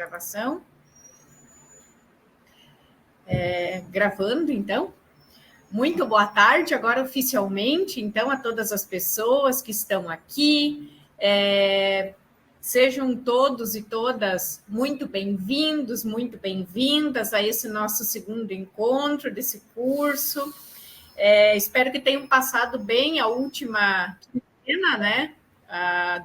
Gravação. Gravando, então. Muito boa tarde, agora oficialmente, então, a todas as pessoas que estão aqui. Sejam todos e todas muito bem-vindos, muito bem-vindas a esse nosso segundo encontro desse curso. Espero que tenham passado bem a última quinzena, né?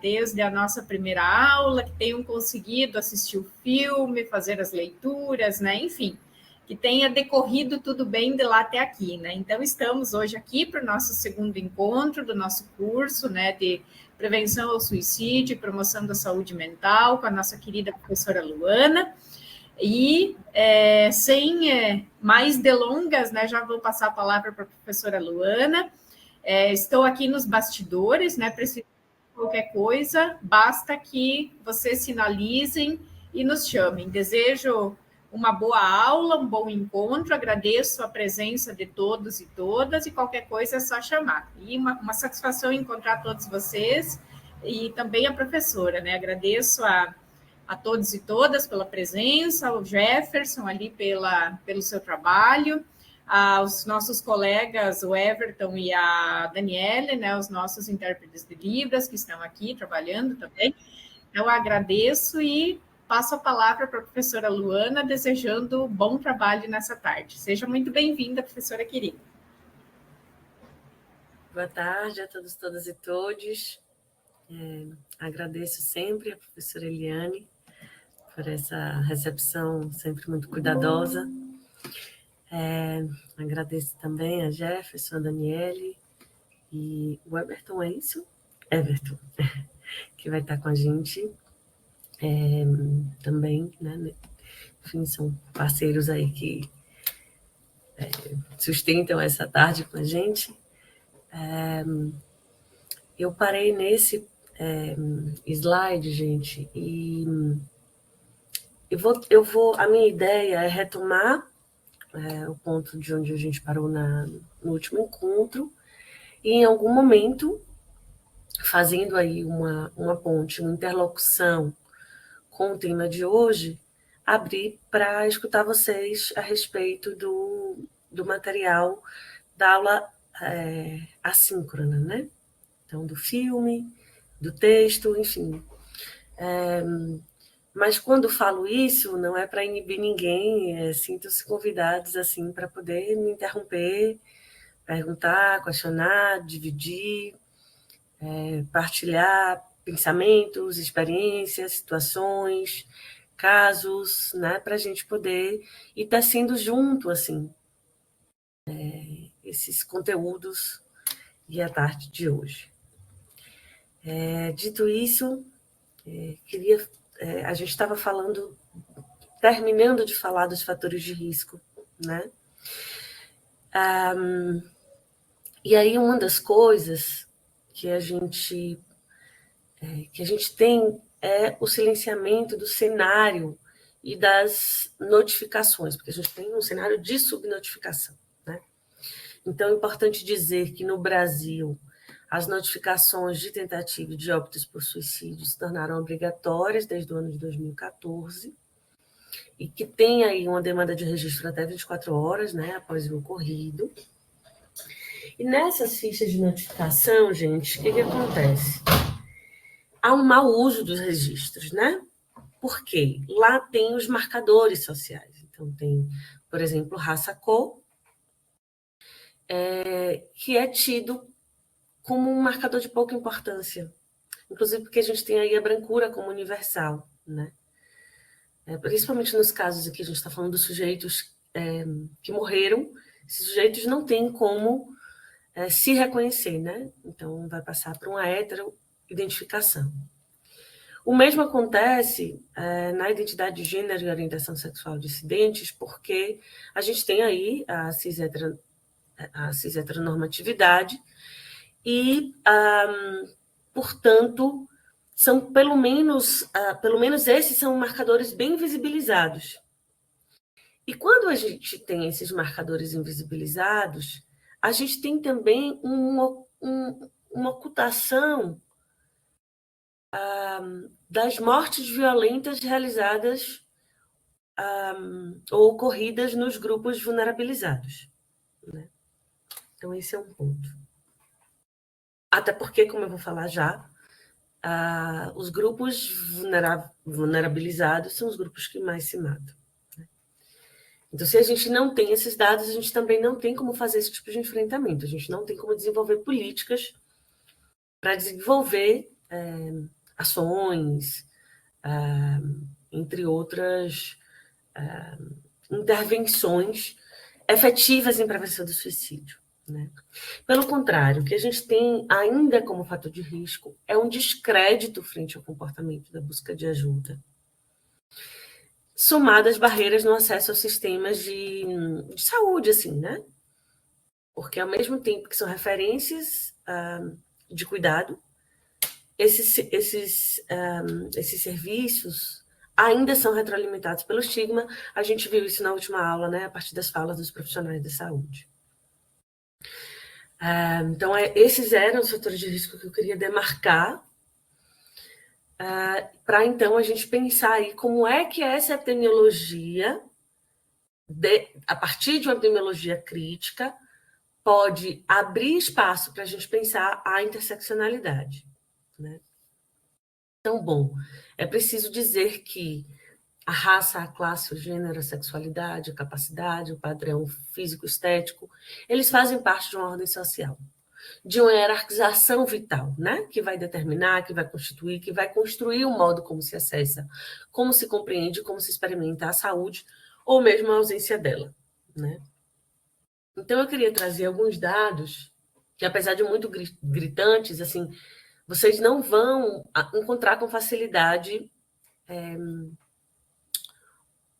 Desde a nossa primeira aula, que tenham conseguido assistir o filme, fazer as leituras, né? Enfim, que tenha decorrido tudo bem de lá até aqui, né? Então, estamos hoje aqui para o nosso segundo encontro do nosso curso, né, de prevenção ao suicídio e promoção da saúde mental, com a nossa querida professora Luana. E, sem mais delongas, né, já vou passar a palavra para a professora Luana. Estou aqui nos bastidores, né, precisando de qualquer coisa, basta que vocês sinalizem e nos chamem. Desejo uma boa aula, um bom encontro, agradeço a presença de todos e todas, e qualquer coisa é só chamar. E uma satisfação encontrar todos vocês e também a professora, né? Agradeço a todos e todas pela presença, ao Jefferson ali pelo seu trabalho, aos nossos colegas, o Everton e a Daniele, né, os nossos intérpretes de Libras, que estão aqui trabalhando também. Então, agradeço e passo a palavra para a professora Luana, desejando bom trabalho nessa tarde. Seja muito bem-vinda, professora querida. Boa tarde a todos, todas e todos. Agradeço sempre a professora Eliane por essa recepção sempre muito cuidadosa. Agradeço também a Jefferson, a Daniele e o Everton, é isso? Everton, que vai estar com a gente também, né? Enfim, são parceiros aí que sustentam essa tarde com a gente. Eu parei nesse slide, gente, e a minha ideia é retomar o ponto de onde a gente parou no último encontro, e em algum momento, fazendo aí uma ponte, uma interlocução com o tema de hoje, abrir para escutar vocês a respeito do material da aula assíncrona, né? Então, do filme, do texto, enfim. Mas quando falo isso, não é para inibir ninguém, sintam-se convidados assim para poder me interromper, perguntar, questionar, dividir, partilhar pensamentos, experiências, situações, casos, né, para a gente poder ir tecendo junto assim esses conteúdos e a tarde de hoje. Dito isso, a gente estava terminando de falar dos fatores de risco, né? E aí uma das coisas que a gente tem é o silenciamento do cenário e das notificações, porque a gente tem um cenário de subnotificação, né? Então, é importante dizer que no Brasil as notificações de tentativa de óbitos por suicídio se tornaram obrigatórias desde o ano de 2014 e que tem aí uma demanda de registro até 24 horas, né, após o ocorrido. E nessas fichas de notificação, gente, o que acontece? Há um mau uso dos registros, né? Por quê? Lá tem os marcadores sociais. Então, tem, por exemplo, raça-cor, que é tido como um marcador de pouca importância. Inclusive porque a gente tem aí a brancura como universal, né? Principalmente nos casos aqui, a gente está falando dos sujeitos que morreram, esses sujeitos não têm como se reconhecer, né? Então, vai passar por uma heteroidentificação. O mesmo acontece na identidade de gênero e orientação sexual dissidentes, porque a gente tem aí a cis-heteronormatividade e, portanto, são pelo menos esses são marcadores bem visibilizados. E quando a gente tem esses marcadores invisibilizados, a gente tem também uma ocultação das mortes violentas realizadas ou ocorridas nos grupos vulnerabilizados, né? Então, esse é um ponto. Até porque, como eu vou falar já, os grupos vulnerabilizados são os grupos que mais se matam. Então, se a gente não tem esses dados, a gente também não tem como fazer esse tipo de enfrentamento. A gente não tem como desenvolver políticas para desenvolver ações, entre outras intervenções efetivas em prevenção do suicídio, né? Pelo contrário, o que a gente tem ainda como fator de risco é um descrédito frente ao comportamento da busca de ajuda, somado às barreiras no acesso aos sistemas de saúde, assim, né? Porque, ao mesmo tempo que são referências de cuidado, esses serviços ainda são retroalimentados pelo estigma. A gente viu isso na última aula, né? A partir das falas dos profissionais da saúde. Então, esses eram os fatores de risco que eu queria demarcar, para, então, a gente pensar aí como é que essa epidemiologia, a partir de uma epidemiologia crítica, pode abrir espaço para a gente pensar a interseccionalidade, né? Então, bom, é preciso dizer que a raça, a classe, o gênero, a sexualidade, a capacidade, o padrão físico-estético, eles fazem parte de uma ordem social, de uma hierarquização vital, né? Que vai determinar, que vai constituir, que vai construir o modo como se acessa, como se compreende, como se experimenta a saúde, ou mesmo a ausência dela, né? Então, eu queria trazer alguns dados que, apesar de muito gritantes, assim, vocês não vão encontrar com facilidade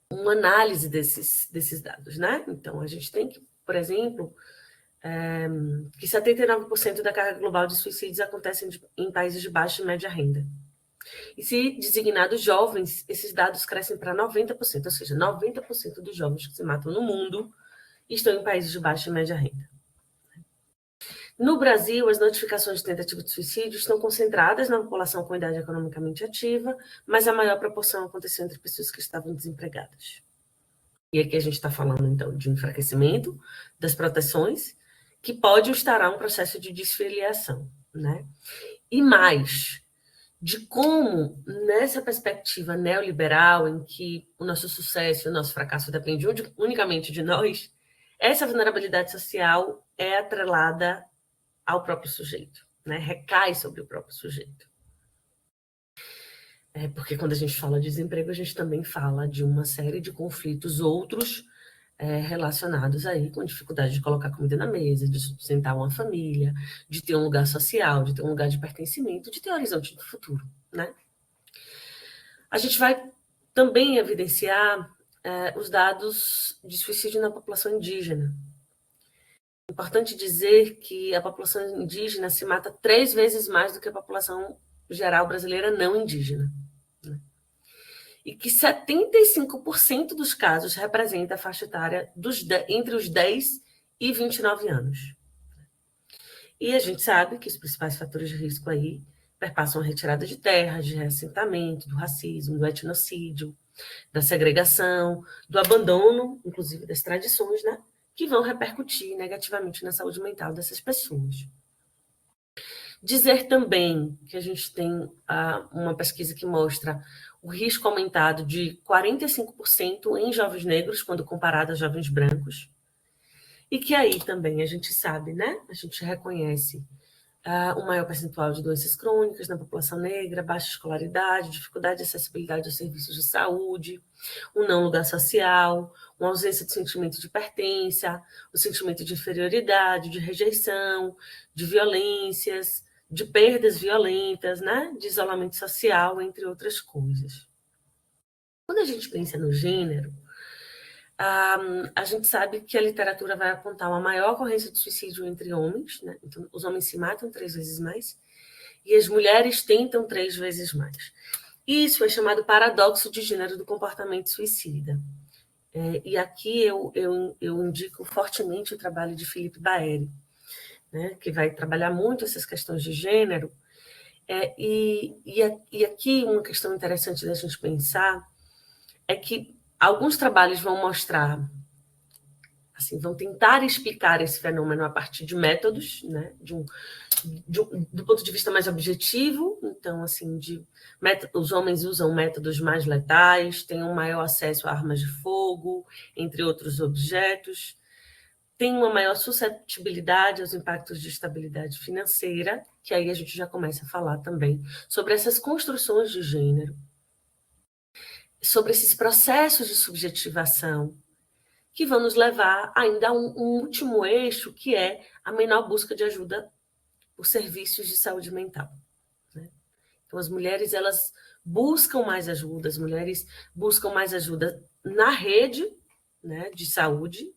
uma análise desses dados, né? Então, a gente tem que, por exemplo, que 79% da carga global de suicídios acontecem em países de baixa e média renda. E se designados jovens, esses dados crescem para 90%, ou seja, 90% dos jovens que se matam no mundo estão em países de baixa e média renda. No Brasil, as notificações de tentativa de suicídio estão concentradas na população com idade economicamente ativa, mas a maior proporção aconteceu entre pessoas que estavam desempregadas. E aqui a gente está falando, então, de um enfraquecimento das proteções, que pode instaurar um processo de desfiliação, né? E mais, de como, nessa perspectiva neoliberal, em que o nosso sucesso e o nosso fracasso dependem unicamente de nós, essa vulnerabilidade social é atrelada ao próprio sujeito, né? Recai sobre o próprio sujeito. Porque quando a gente fala de desemprego, a gente também fala de uma série de conflitos outros relacionados aí com dificuldade de colocar comida na mesa, de sustentar uma família, de ter um lugar social, de ter um lugar de pertencimento, de ter um horizonte do futuro, né? A gente vai também evidenciar os dados de suicídio na população indígena. É importante dizer que a população indígena se mata 3 vezes mais do que a população geral brasileira não indígena, né? E que 75% dos casos representa a faixa etária entre os 10 e 29 anos. E a gente sabe que os principais fatores de risco aí perpassam a retirada de terras, de reassentamento, do racismo, do etnocídio, da segregação, do abandono, inclusive das tradições, né? Que vão repercutir negativamente na saúde mental dessas pessoas. Dizer também que a gente tem uma pesquisa que mostra o risco aumentado de 45% em jovens negros, quando comparado a jovens brancos. E que aí também a gente sabe, né? A gente reconhece o maior percentual de doenças crônicas na população negra, baixa escolaridade, dificuldade de acessibilidade aos serviços de saúde, um não lugar social, uma ausência de sentimento de pertença, o sentimento de inferioridade, de rejeição, de violências, de perdas violentas, né? De isolamento social, entre outras coisas. Quando a gente pensa no gênero, a gente sabe que a literatura vai apontar uma maior ocorrência de suicídio entre homens, né? Então, os homens se matam 3 vezes mais e as mulheres tentam 3 vezes mais. Isso é chamado paradoxo de gênero do comportamento suicida. E aqui eu indico fortemente o trabalho de Philippe Baeri, né? Que vai trabalhar muito essas questões de gênero. E aqui uma questão interessante da gente pensar é que Alguns trabalhos vão mostrar, assim, vão tentar explicar esse fenômeno a partir de métodos, né, do ponto de vista mais objetivo. Então, assim, os homens usam métodos mais letais, têm um maior acesso a armas de fogo, entre outros objetos, têm uma maior suscetibilidade aos impactos de estabilidade financeira, que aí a gente já começa a falar também sobre essas construções de gênero, sobre esses processos de subjetivação, que vão nos levar ainda a um último eixo, que é a menor busca de ajuda por serviços de saúde mental, né? Então, as mulheres, elas buscam mais ajuda, as mulheres buscam mais ajuda na rede, né, de saúde,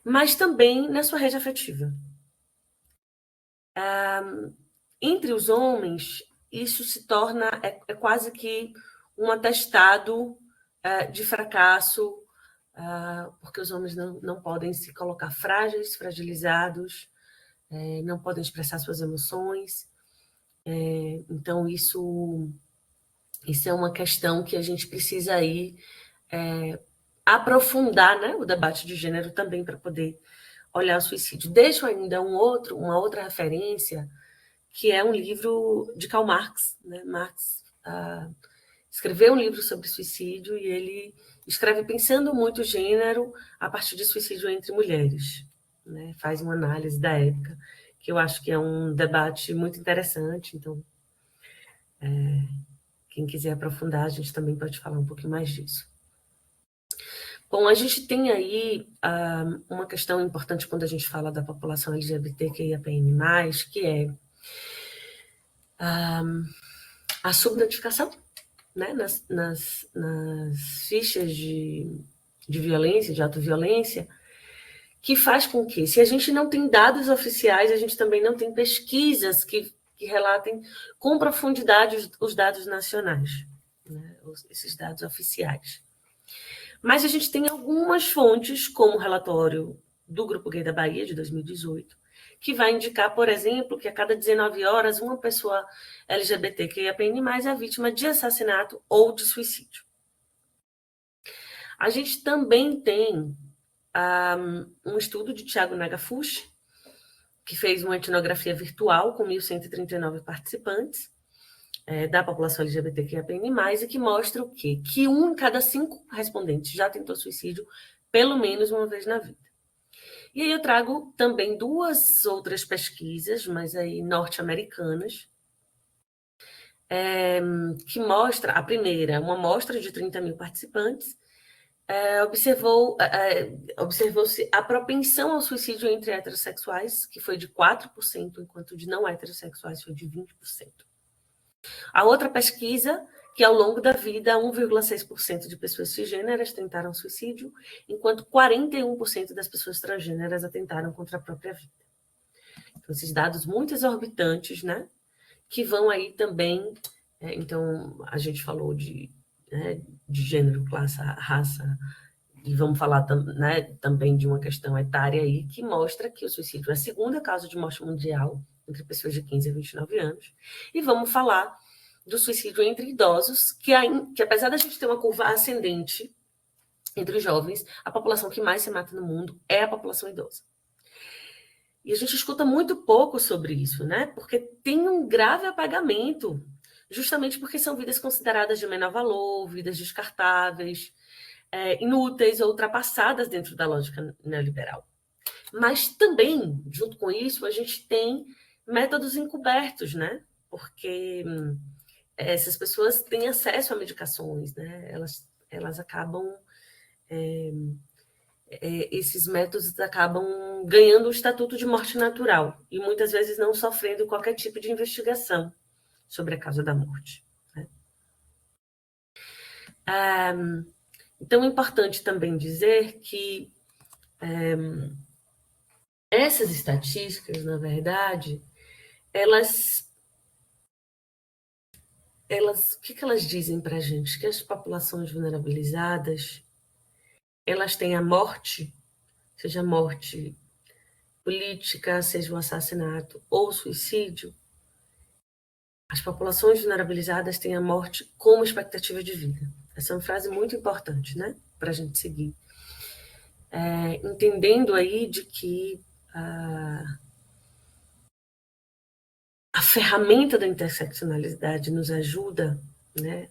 mas também na sua rede afetiva. Entre os homens, isso se torna quase que um atestado de fracasso, porque os homens não podem se colocar frágeis, fragilizados, não podem expressar suas emoções. Então, isso é uma questão que a gente precisa aí aprofundar, né, o debate de gênero também para poder olhar o suicídio. Deixo ainda uma outra referência, que é um livro de Karl Marx, né? Marx escreveu um livro sobre suicídio e ele escreve pensando muito o gênero a partir de suicídio entre mulheres, né? Faz uma análise da época, que eu acho que é um debate muito interessante. Então, quem quiser aprofundar, a gente também pode falar um pouquinho mais disso. Bom, a gente tem aí uma questão importante quando a gente fala da população LGBTQIAPN+, que é a subnotificação, né, nas fichas de violência, de autoviolência, que faz com que, se a gente não tem dados oficiais, a gente também não tem pesquisas que relatem com profundidade os dados nacionais, né, esses dados oficiais. Mas a gente tem algumas fontes, como o relatório do Grupo Gay da Bahia, de 2018, que vai indicar, por exemplo, que a cada 19 horas uma pessoa LGBTQIAPN+ é vítima de assassinato ou de suicídio. A gente também tem um estudo de Thiago Nagafushi, que fez uma etnografia virtual com 1.139 participantes da população LGBTQIAPN+, e que mostra o quê? Que 1 em cada 5 respondentes já tentou suicídio pelo menos uma vez na vida. E aí eu trago também 2 outras pesquisas, mas aí norte-americanas, que mostra, a primeira, uma amostra de 30 mil participantes, observou-se a propensão ao suicídio entre heterossexuais, que foi de 4%, enquanto de não heterossexuais foi de 20%. A outra pesquisa, que ao longo da vida 1,6% de pessoas cisgêneras tentaram suicídio, enquanto 41% das pessoas transgêneras atentaram contra a própria vida. Então, esses dados muito exorbitantes, né, que vão aí também. Então, a gente falou de gênero, classe, raça, e vamos falar também de uma questão etária aí, que mostra que o suicídio é a segunda causa de morte mundial entre pessoas de 15 a 29 anos. E vamos falar do suicídio entre idosos, que apesar da gente ter uma curva ascendente entre os jovens, a população que mais se mata no mundo é a população idosa. E a gente escuta muito pouco sobre isso, né? Porque tem um grave apagamento, justamente porque são vidas consideradas de menor valor, vidas descartáveis, inúteis ou ultrapassadas dentro da lógica neoliberal. Mas também, junto com isso, a gente tem métodos encobertos, né? Porque essas pessoas têm acesso a medicações, né? Elas acabam... esses métodos acabam ganhando o estatuto de morte natural e muitas vezes não sofrendo qualquer tipo de investigação sobre a causa da morte, né? Então, é importante também dizer que essas estatísticas, na verdade, elas o que elas dizem para a gente? Que as populações vulnerabilizadas, elas têm a morte, seja morte política, seja o assassinato ou suicídio, as populações vulnerabilizadas têm a morte como expectativa de vida. Essa é uma frase muito importante, né, para a gente seguir. Entendendo aí de que a ferramenta da interseccionalidade nos ajuda, né,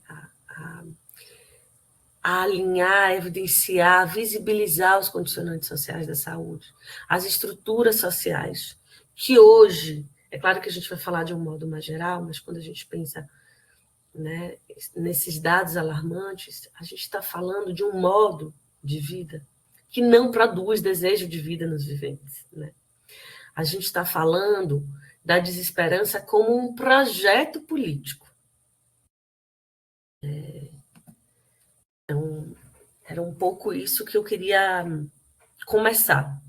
a alinhar, evidenciar, visibilizar os condicionantes sociais da saúde, as estruturas sociais, que hoje, é claro que a gente vai falar de um modo mais geral, mas quando a gente pensa, né, nesses dados alarmantes, a gente está falando de um modo de vida que não produz desejo de vida nos viventes, né? A gente está falando da desesperança como um projeto político. Então, era um pouco isso que eu queria começar,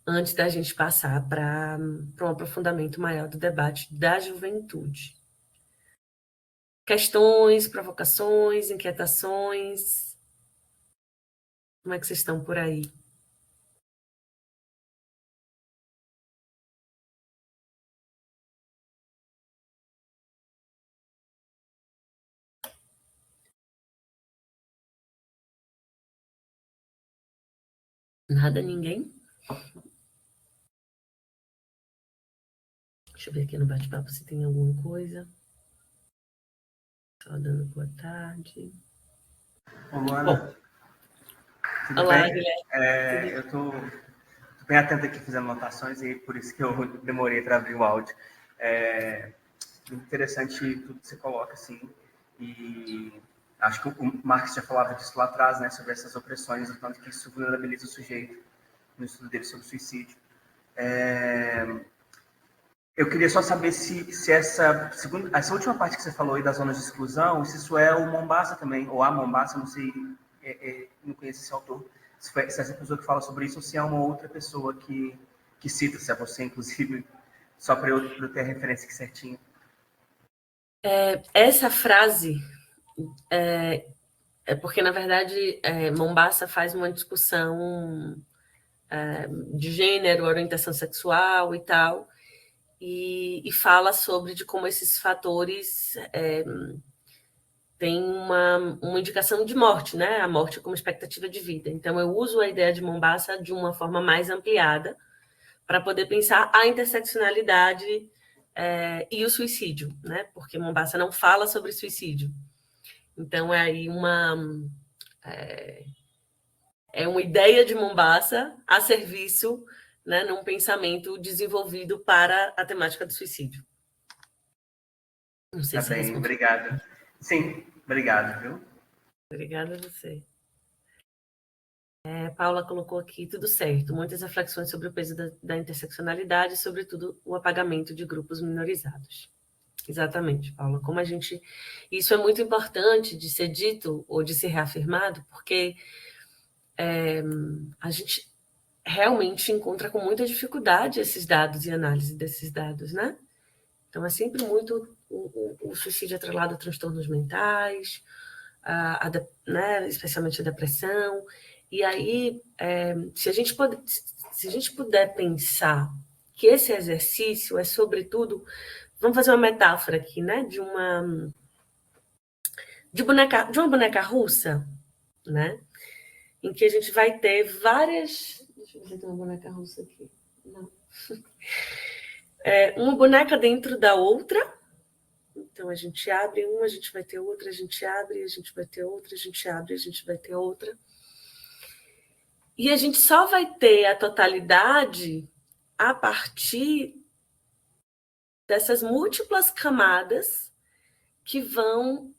antes da gente passar para um aprofundamento maior do debate da juventude. Questões, provocações, inquietações? Como é que vocês estão por aí? Nada, ninguém? Deixa eu ver aqui no bate-papo se tem alguma coisa. Só dando boa tarde. Ô, Luana, tudo Olá, bem? Guilherme. Eu estou bem atento aqui fazendo anotações e por isso que eu demorei para abrir o áudio. Interessante tudo que você coloca, assim, e acho que o Marx já falava disso lá atrás, né, sobre essas opressões, o tanto que isso vulnerabiliza o sujeito no estudo dele sobre suicídio. Eu queria só saber se essa última parte que você falou aí das zonas de exclusão, se isso é o Mombassa também, ou a Mombassa, não sei, não conheço esse autor, se é essa pessoa que fala sobre isso ou se é uma outra pessoa que cita, se é você, inclusive, só para eu ter a referência aqui certinho. Essa frase é porque, na verdade, Mombassa faz uma discussão de gênero, orientação sexual e tal, e fala sobre de como esses fatores têm uma indicação de morte, né? A morte como expectativa de vida. Então, eu uso a ideia de Mombassa de uma forma mais ampliada para poder pensar a interseccionalidade e o suicídio, né? Porque Mombassa não fala sobre suicídio. Então, é aí uma ideia de Mombassa a serviço, né, num pensamento desenvolvido para a temática do suicídio. Não sei se bem, respondi. Obrigado. Sim, obrigado, viu? Obrigada a você. Paula colocou aqui, tudo certo, muitas reflexões sobre o peso da interseccionalidade, sobretudo o apagamento de grupos minorizados. Exatamente, Paula. Como a gente... Isso é muito importante de ser dito ou de ser reafirmado, porque a gente realmente encontra com muita dificuldade esses dados e análise desses dados, né? Então, é sempre muito o suicídio atrelado a transtornos mentais, né, especialmente a depressão. E aí, se a gente puder pensar que esse exercício é, sobretudo, vamos fazer uma metáfora aqui, né, de uma boneca russa, né, em que a gente vai ter várias... Deixa eu ver se tem uma boneca russa aqui. Não. Uma boneca dentro da outra. Então, a gente abre uma, a gente vai ter outra, a gente abre, a gente vai ter outra, a gente abre, a gente vai ter outra. E a gente só vai ter a totalidade a partir dessas múltiplas camadas que vão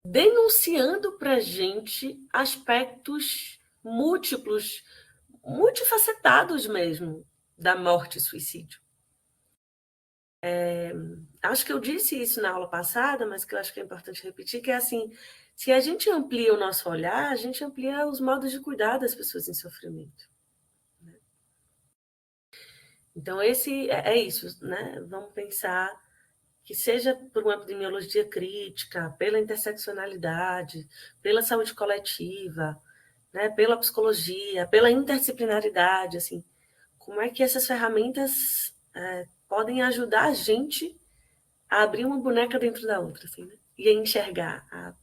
denunciando para a gente aspectos múltiplos, multifacetados mesmo, da morte e suicídio. Acho que eu disse isso na aula passada, mas que eu acho que é importante repetir, que é assim, se a gente amplia o nosso olhar, a gente amplia os modos de cuidar das pessoas em sofrimento. Então, esse é isso, né? Vamos pensar que seja por uma epidemiologia crítica, pela interseccionalidade, pela saúde coletiva, né? Pela psicologia, pela interdisciplinaridade, assim, como é que essas ferramentas podem ajudar a gente a abrir uma boneca dentro da outra, assim, né? E a enxergar, a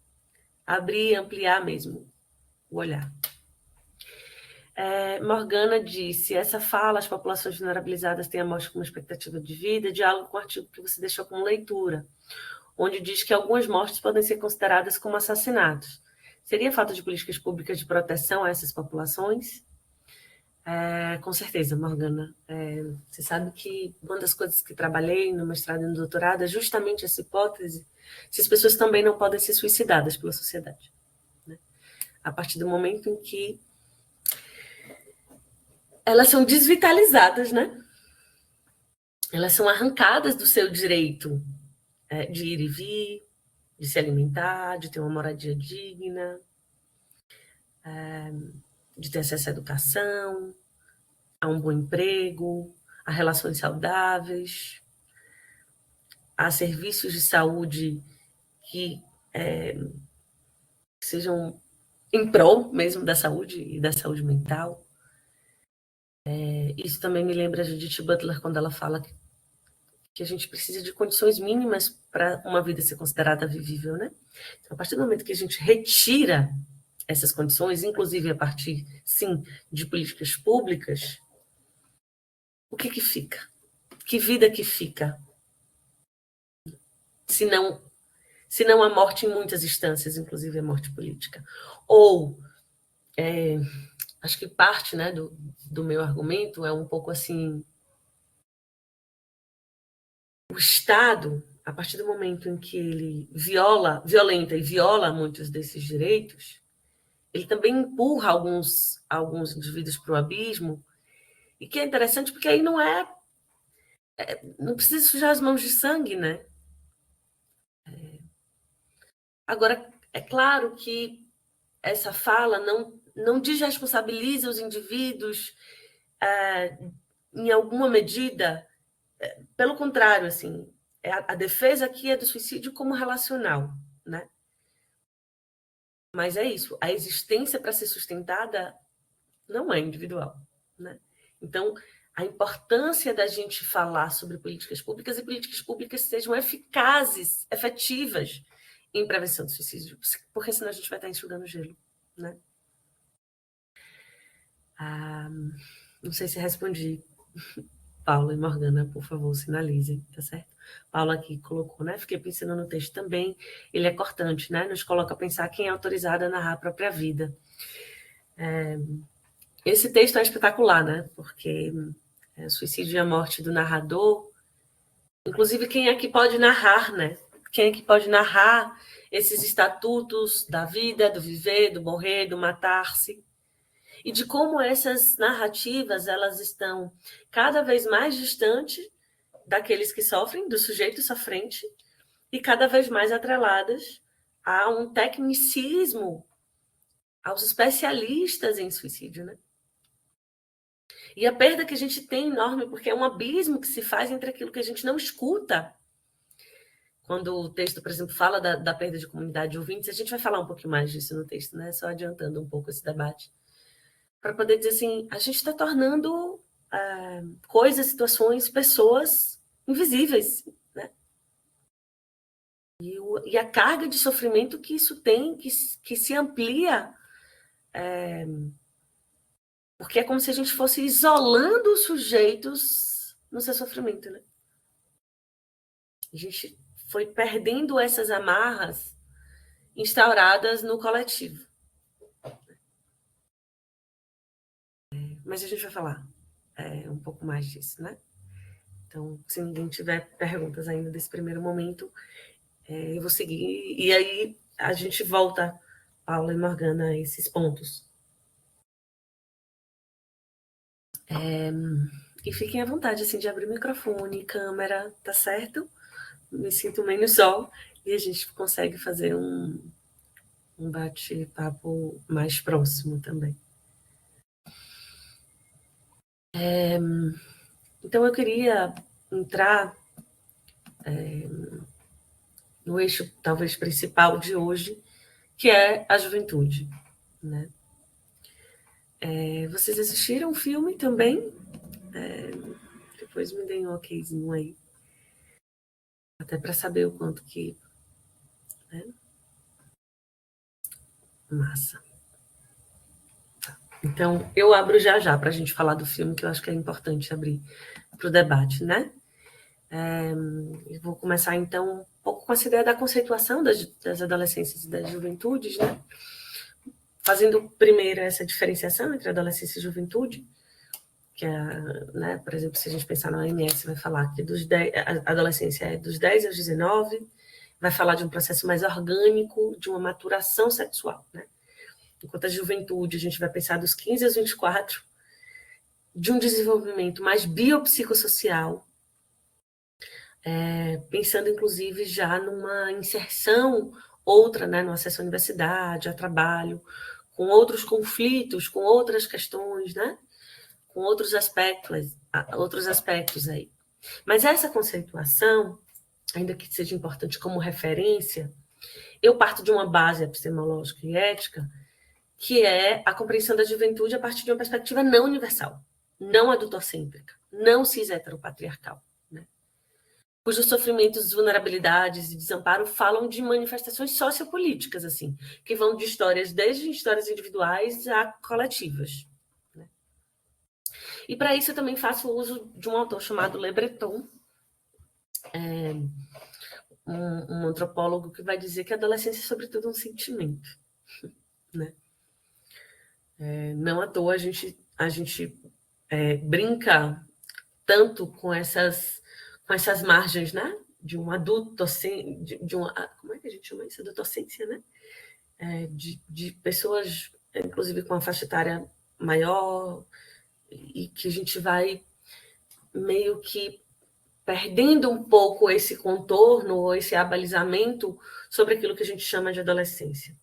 abrir e ampliar mesmo o olhar. Morgana disse, essa fala, as populações vulnerabilizadas têm a morte como expectativa de vida, diálogo com o artigo que você deixou como leitura, onde diz que algumas mortes podem ser consideradas como assassinatos. Seria falta de políticas públicas de proteção a essas populações? Com certeza, Morgana. Você sabe que uma das coisas que trabalhei no mestrado e no doutorado é justamente essa hipótese, se as pessoas também não podem ser suicidadas pela sociedade, né? A partir do momento em que elas são desvitalizadas, né? Elas são arrancadas do seu direito de ir e vir, de se alimentar, de ter uma moradia digna, de ter acesso à educação, a um bom emprego, a relações saudáveis, a serviços de saúde que sejam em prol mesmo da saúde e da saúde mental. Isso também me lembra a Judith Butler quando ela fala que a gente precisa de condições mínimas para uma vida ser considerada vivível, né? Então, a partir do momento que a gente retira essas condições, inclusive a partir, sim, de políticas públicas, o que fica? Que vida que fica? Se não a morte em muitas instâncias, inclusive a morte política. Ou, acho que parte, né, do meu argumento é um pouco assim, o Estado, a partir do momento em que ele violenta e viola muitos desses direitos, ele também empurra alguns indivíduos para o abismo, e que é interessante porque aí não precisa sujar as mãos de sangue, né? Agora, é claro que essa fala não desresponsabiliza os indivíduos em alguma medida, pelo contrário, assim, a defesa aqui é do suicídio como relacional, né? Mas é isso, a existência para ser sustentada não é individual, né? Então, a importância da gente falar sobre políticas públicas e políticas públicas sejam eficazes, efetivas em prevenção do suicídio, porque senão a gente vai estar enxugando gelo, né? Não sei se respondi. Paula e Morgana, por favor, sinalizem, tá certo? Paula aqui colocou, né? Fiquei pensando no texto também. Ele é cortante, né? Nos coloca a pensar quem é autorizado a narrar a própria vida. Esse texto é espetacular, né? Porque o suicídio e a morte do narrador, inclusive quem é que pode narrar, né? Quem é que pode narrar esses estatutos da vida, do viver, do morrer, do matar-se? E de como essas narrativas elas estão cada vez mais distantes daqueles que sofrem, do sujeito sofrente, e cada vez mais atreladas a um tecnicismo, aos especialistas em suicídio, né? E a perda que a gente tem enorme, porque é um abismo que se faz entre aquilo que a gente não escuta. Quando o texto, por exemplo, fala da perda de comunidade de ouvintes, a gente vai falar um pouquinho mais disso no texto, né? Só adiantando um pouco esse debate. Para poder dizer assim, a gente está tornando coisas, situações, pessoas invisíveis, né? E a carga de sofrimento que isso tem, que se amplia, porque é como se a gente fosse isolando os sujeitos no seu sofrimento, né? A gente foi perdendo essas amarras instauradas no coletivo. Mas a gente vai falar um pouco mais disso, né? Então, se ninguém tiver perguntas ainda desse primeiro momento, eu vou seguir. E aí a gente volta, Paula e Morgana, a esses pontos. E fiquem à vontade assim, de abrir o microfone, câmera, tá certo? Me sinto menos só e a gente consegue fazer um bate-papo mais próximo também. Então, eu queria entrar no eixo, talvez, principal de hoje, que é a juventude, né? Vocês assistiram o filme também? Depois me deem um okzinho aí. Até para saber o quanto que... Né? Massa. Então, eu abro já para a gente falar do filme, que eu acho que é importante abrir para o debate, né? Eu vou começar, então, um pouco com essa ideia da conceituação das adolescências e das juventudes, né? Fazendo primeiro essa diferenciação entre adolescência e juventude, que é, né, por exemplo, se a gente pensar na OMS, vai falar que a adolescência é dos 10 aos 19, vai falar de um processo mais orgânico, de uma maturação sexual, né? Enquanto a juventude, a gente vai pensar dos 15 aos 24, de um desenvolvimento mais biopsicossocial, pensando, inclusive, já numa inserção outra, né, no acesso à universidade, a trabalho, com outros conflitos, com outras questões, né, com outros aspectos aí. Mas essa conceituação, ainda que seja importante como referência, eu parto de uma base epistemológica e ética, que é a compreensão da juventude a partir de uma perspectiva não universal, não adultocêntrica, não cis-heteropatriarcal, né? Cujos sofrimentos, vulnerabilidades e desamparo falam de manifestações sociopolíticas, assim, que vão de histórias, desde histórias individuais a coletivas. Né? E para isso eu também faço uso de um autor chamado Le Breton, um antropólogo que vai dizer que a adolescência é sobretudo um sentimento, né? Não à toa a gente brinca tanto com essas margens, né? De um adulto, como é que a gente chama isso? Adultocência, né? De pessoas, inclusive com uma faixa etária maior, e que a gente vai meio que perdendo um pouco esse contorno ou esse abalizamento sobre aquilo que a gente chama de adolescência.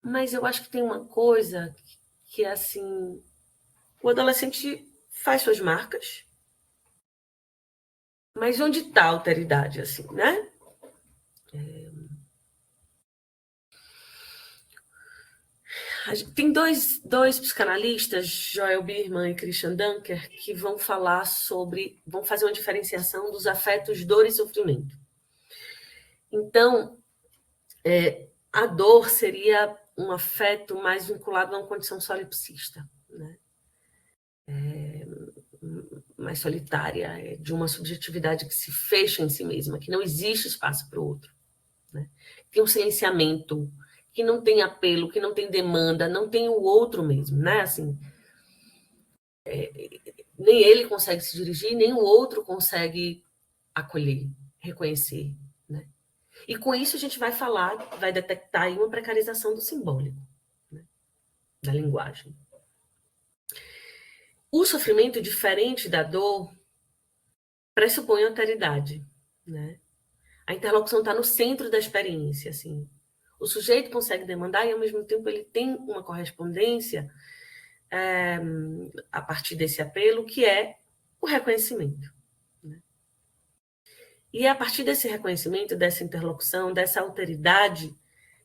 Mas eu acho que tem uma coisa que é assim, o adolescente faz suas marcas, mas onde está a alteridade, assim, né? Tem dois psicanalistas, Joel Birman e Christian Dunker, que vão fazer uma diferenciação dos afetos dor e sofrimento. Então, a dor seria um afeto mais vinculado a uma condição solipsista, né? Mais solitária, de uma subjetividade que se fecha em si mesma, que não existe espaço para o outro. Né? Tem um silenciamento, que não tem apelo, que não tem demanda, não tem o outro mesmo, né? Assim, nem ele consegue se dirigir, nem o outro consegue acolher, reconhecer, né? E com isso a gente vai detectar aí uma precarização do simbólico, né? Da linguagem. O sofrimento, diferente da dor, pressupõe alteridade, né? A interlocução está no centro da experiência, assim. O sujeito consegue demandar e, ao mesmo tempo, ele tem uma correspondência a partir desse apelo, que é o reconhecimento. Né? E é a partir desse reconhecimento, dessa interlocução, dessa alteridade,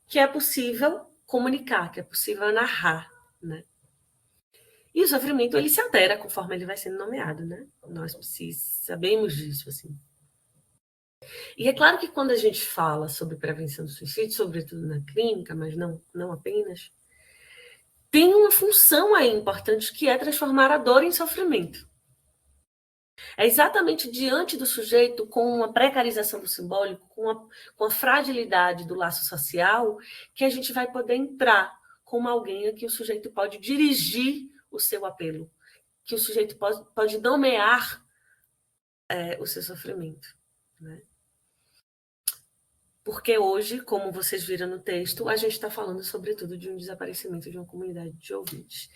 que é possível comunicar, que é possível narrar. Né? E o sofrimento, ele se altera conforme ele vai sendo nomeado. Né? Nós sabemos disso, assim. E é claro que quando a gente fala sobre prevenção do suicídio, sobretudo na clínica, mas não apenas, tem uma função aí importante, que é transformar a dor em sofrimento. É exatamente diante do sujeito, com uma precarização do simbólico, com a fragilidade do laço social, que a gente vai poder entrar como alguém a que o sujeito pode dirigir o seu apelo, que o sujeito pode nomear o seu sofrimento. Né? Porque hoje, como vocês viram no texto, a gente está falando, sobretudo, de um desaparecimento de uma comunidade de ouvintes.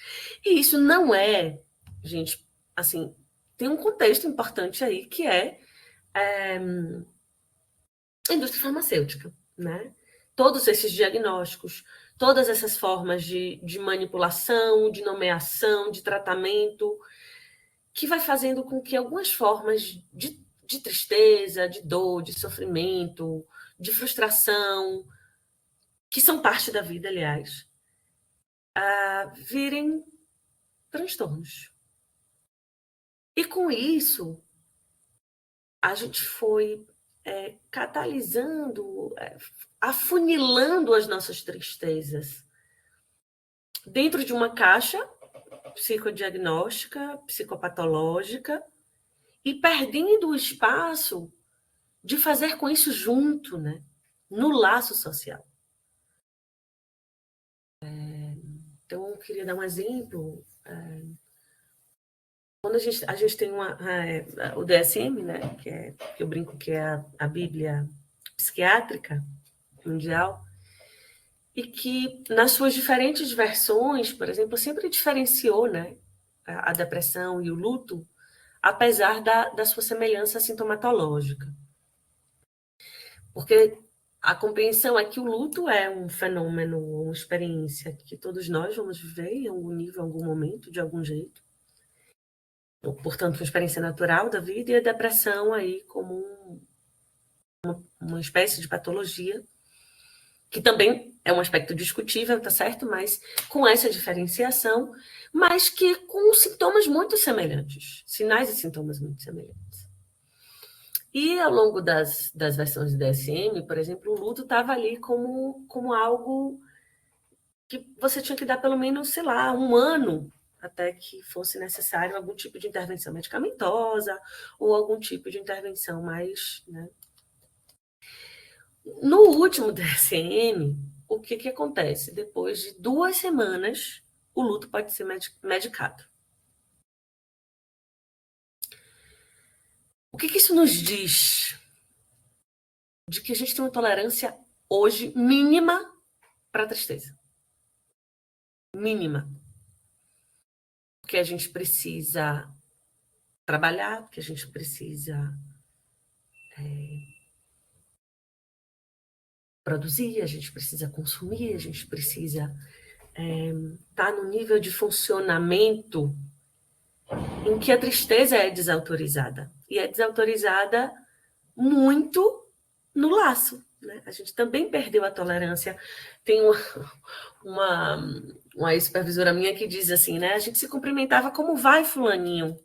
E isso não é, gente, assim, tem um contexto importante aí, que é a indústria farmacêutica, né? Todos esses diagnósticos, todas essas formas de manipulação, de nomeação, de tratamento, que vai fazendo com que algumas formas de tristeza, de dor, de sofrimento, de frustração, que são parte da vida, aliás, virem transtornos. E com isso, a gente foi catalisando, afunilando as nossas tristezas dentro de uma caixa psicodiagnóstica, psicopatológica, e perdendo o espaço de fazer com isso junto, né? No laço social. Então, eu queria dar um exemplo. Quando a gente tem o DSM, né, que eu brinco que é a Bíblia psiquiátrica mundial, e que nas suas diferentes versões, por exemplo, sempre diferenciou, né, a depressão e o luto, apesar da sua semelhança sintomatológica. Porque a compreensão é que o luto é um fenômeno, uma experiência que todos nós vamos viver em algum nível, em algum momento, de algum jeito. Portanto, uma experiência natural da vida, e a depressão aí como uma espécie de patologia, que também é um aspecto discutível, tá certo? Mas com essa diferenciação, mas que com sintomas muito semelhantes, sinais e sintomas muito semelhantes. E ao longo das versões do DSM, por exemplo, o luto estava ali como algo que você tinha que dar pelo menos, sei lá, 1 ano até que fosse necessário algum tipo de intervenção medicamentosa ou algum tipo de intervenção mais, né? No último DSM, o que acontece? Depois de 2 semanas, o luto pode ser medicado. O que isso nos diz? De que a gente tem uma tolerância hoje mínima para a tristeza. Mínima. Porque a gente precisa trabalhar, porque a gente precisa produzir, a gente precisa consumir, a gente precisa estar no nível de funcionamento em que a tristeza é desautorizada. E é desautorizada muito no laço, né? A gente também perdeu a tolerância. Tem uma ex-supervisora minha que diz assim, né? A gente se cumprimentava como vai, fulaninho.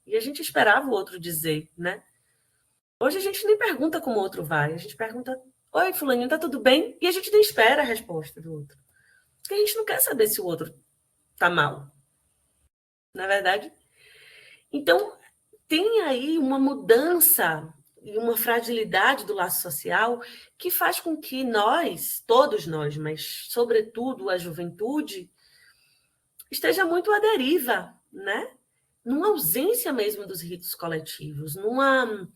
E a gente esperava o outro dizer, né? Hoje a gente nem pergunta como o outro vai. A gente pergunta, oi, fulaninho, tá tudo bem? E a gente nem espera a resposta do outro. Porque a gente não quer saber se o outro tá mal. Não é verdade? Então, tem aí uma mudança e uma fragilidade do laço social que faz com que nós, todos nós, mas sobretudo a juventude, esteja muito à deriva, né? Numa ausência mesmo dos ritos coletivos, numa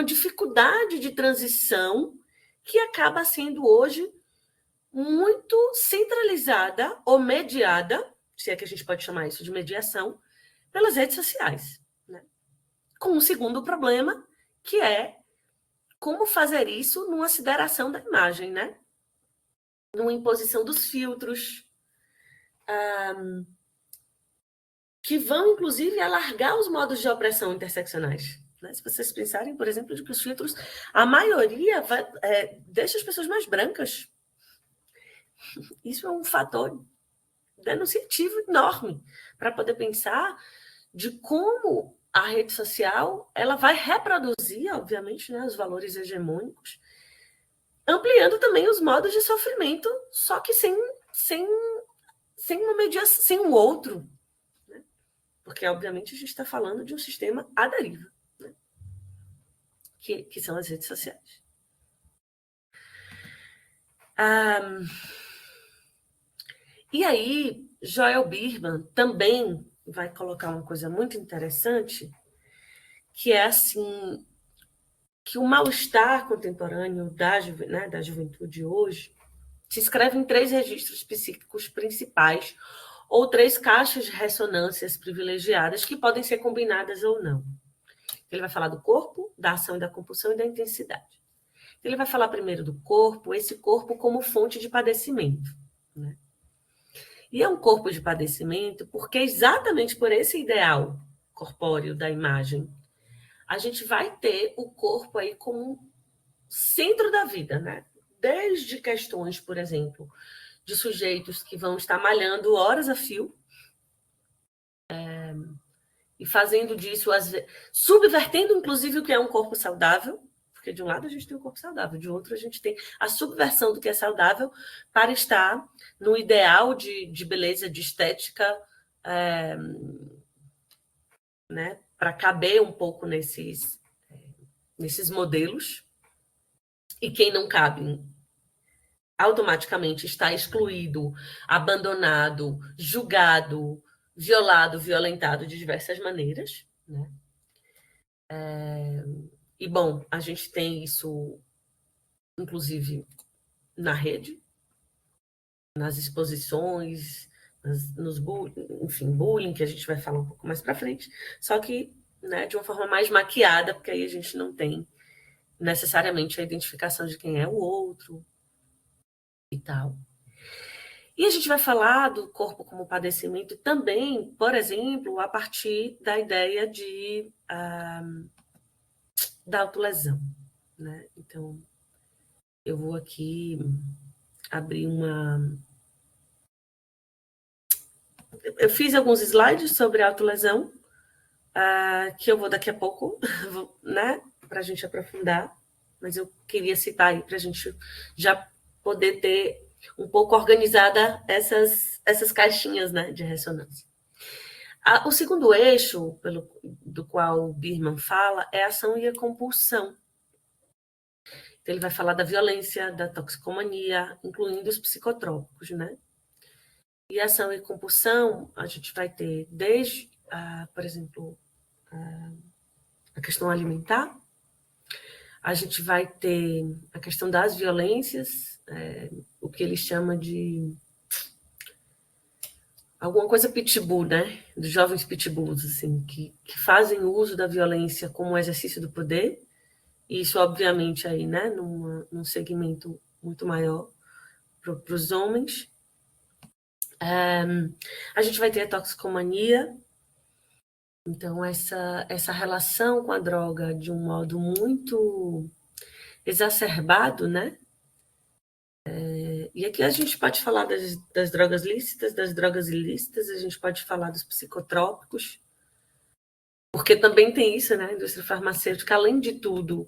dificuldade de transição que acaba sendo hoje muito centralizada ou mediada, se é que a gente pode chamar isso de mediação, pelas redes sociais. Né? Com um segundo problema, que é como fazer isso numa aceleração da imagem, né? Numa imposição dos filtros, que vão, inclusive, alargar os modos de opressão interseccionais. Né? Se vocês pensarem, por exemplo, de que os filtros, a maioria deixa as pessoas mais brancas. Isso é um fator denunciativo enorme para poder pensar de como a rede social ela vai reproduzir, obviamente, né, os valores hegemônicos, ampliando também os modos de sofrimento, só que sem uma mediação, sem um outro. Né? Porque, obviamente, a gente está falando de um sistema à deriva, né? que são as redes sociais. E aí, Joel Birman também vai colocar uma coisa muito interessante, que é assim, que o mal-estar contemporâneo da juventude hoje se escreve em 3 registros psíquicos principais, ou 3 caixas de ressonâncias privilegiadas que podem ser combinadas ou não. Ele vai falar do corpo, da ação e da compulsão e da intensidade. Ele vai falar primeiro do corpo, esse corpo como fonte de padecimento. Né? E é um corpo de padecimento porque exatamente por esse ideal corpóreo da imagem, a gente vai ter o corpo aí como centro da vida, né? Desde questões, por exemplo, de sujeitos que vão estar malhando horas a fio, e fazendo disso, subvertendo, inclusive, o que é um corpo saudável, porque de um lado a gente tem um corpo saudável, de outro a gente tem a subversão do que é saudável para estar no ideal de beleza, de estética, né, para caber um pouco nesses modelos. E quem não cabe automaticamente está excluído, abandonado, julgado, violado, violentado de diversas maneiras, né? E, bom, a gente tem isso, inclusive, na rede, nas exposições, nos bullying, que a gente vai falar um pouco mais para frente, só que, né, de uma forma mais maquiada, porque aí a gente não tem necessariamente a identificação de quem é o outro e tal. E a gente vai falar do corpo como padecimento também, por exemplo, a partir da ideia da autolesão, né? Então, eu vou aqui abrir Eu fiz alguns slides sobre a autolesão, que eu vou daqui a pouco, né, para a gente aprofundar, mas eu queria citar aí para a gente já poder ter um pouco organizada essas caixinhas, né, de ressonância. O segundo eixo do qual o Biermann fala é a ação e a compulsão. Então, ele vai falar da violência, da toxicomania, incluindo os psicotrópicos, né? E ação e compulsão, a gente vai ter desde, por exemplo, a questão alimentar, a gente vai ter a questão das violências, o que ele chama de alguma coisa pitbull, né? Dos jovens pitbulls, assim, que fazem uso da violência como exercício do poder, e isso, obviamente, aí, né, num segmento muito maior para os homens. A gente vai ter a toxicomania, então essa relação com a droga de um modo muito exacerbado, né? E aqui a gente pode falar das drogas lícitas, das drogas ilícitas, a gente pode falar dos psicotrópicos, porque também tem isso, né? A indústria farmacêutica, além de tudo,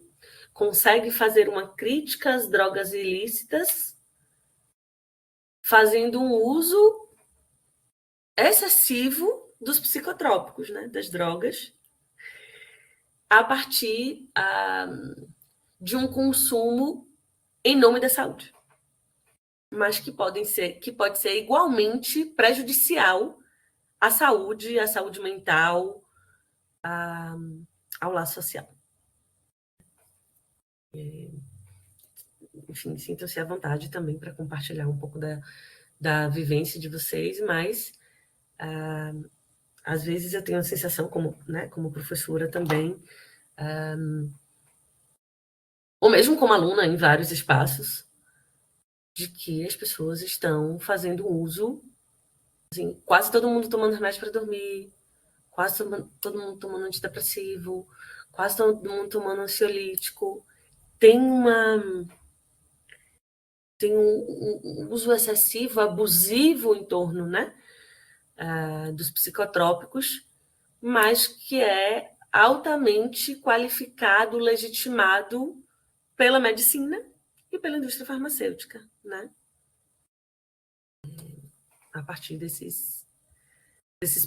consegue fazer uma crítica às drogas ilícitas, fazendo um uso excessivo dos psicotrópicos, né? Das drogas, a partir de um consumo em nome da saúde, mas que pode ser igualmente prejudicial à saúde mental, ao laço social. Enfim, sintam-se à vontade também para compartilhar um pouco da vivência de vocês, mas às vezes eu tenho a sensação, como professora também, ou mesmo como aluna em vários espaços, de que as pessoas estão fazendo uso, assim, quase todo mundo tomando remédio para dormir, quase todo mundo tomando antidepressivo, quase todo mundo tomando ansiolítico. Tem um uso excessivo, abusivo em torno, né, dos psicotrópicos, mas que é altamente qualificado, legitimado pela medicina e pela indústria farmacêutica, né? A partir desses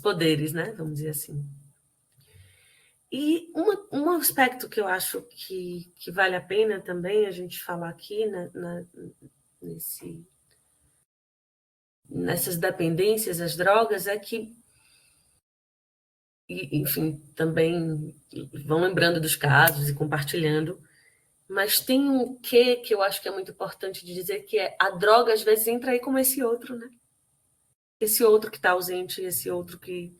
poderes, né? Vamos dizer assim. E um aspecto que eu acho que vale a pena também a gente falar aqui, né, nessas dependências às drogas, é que, enfim, também vão lembrando dos casos e compartilhando, mas tem um quê que eu acho que é muito importante de dizer, que é a droga às vezes entra aí como esse outro, né? Esse outro que está ausente, esse outro que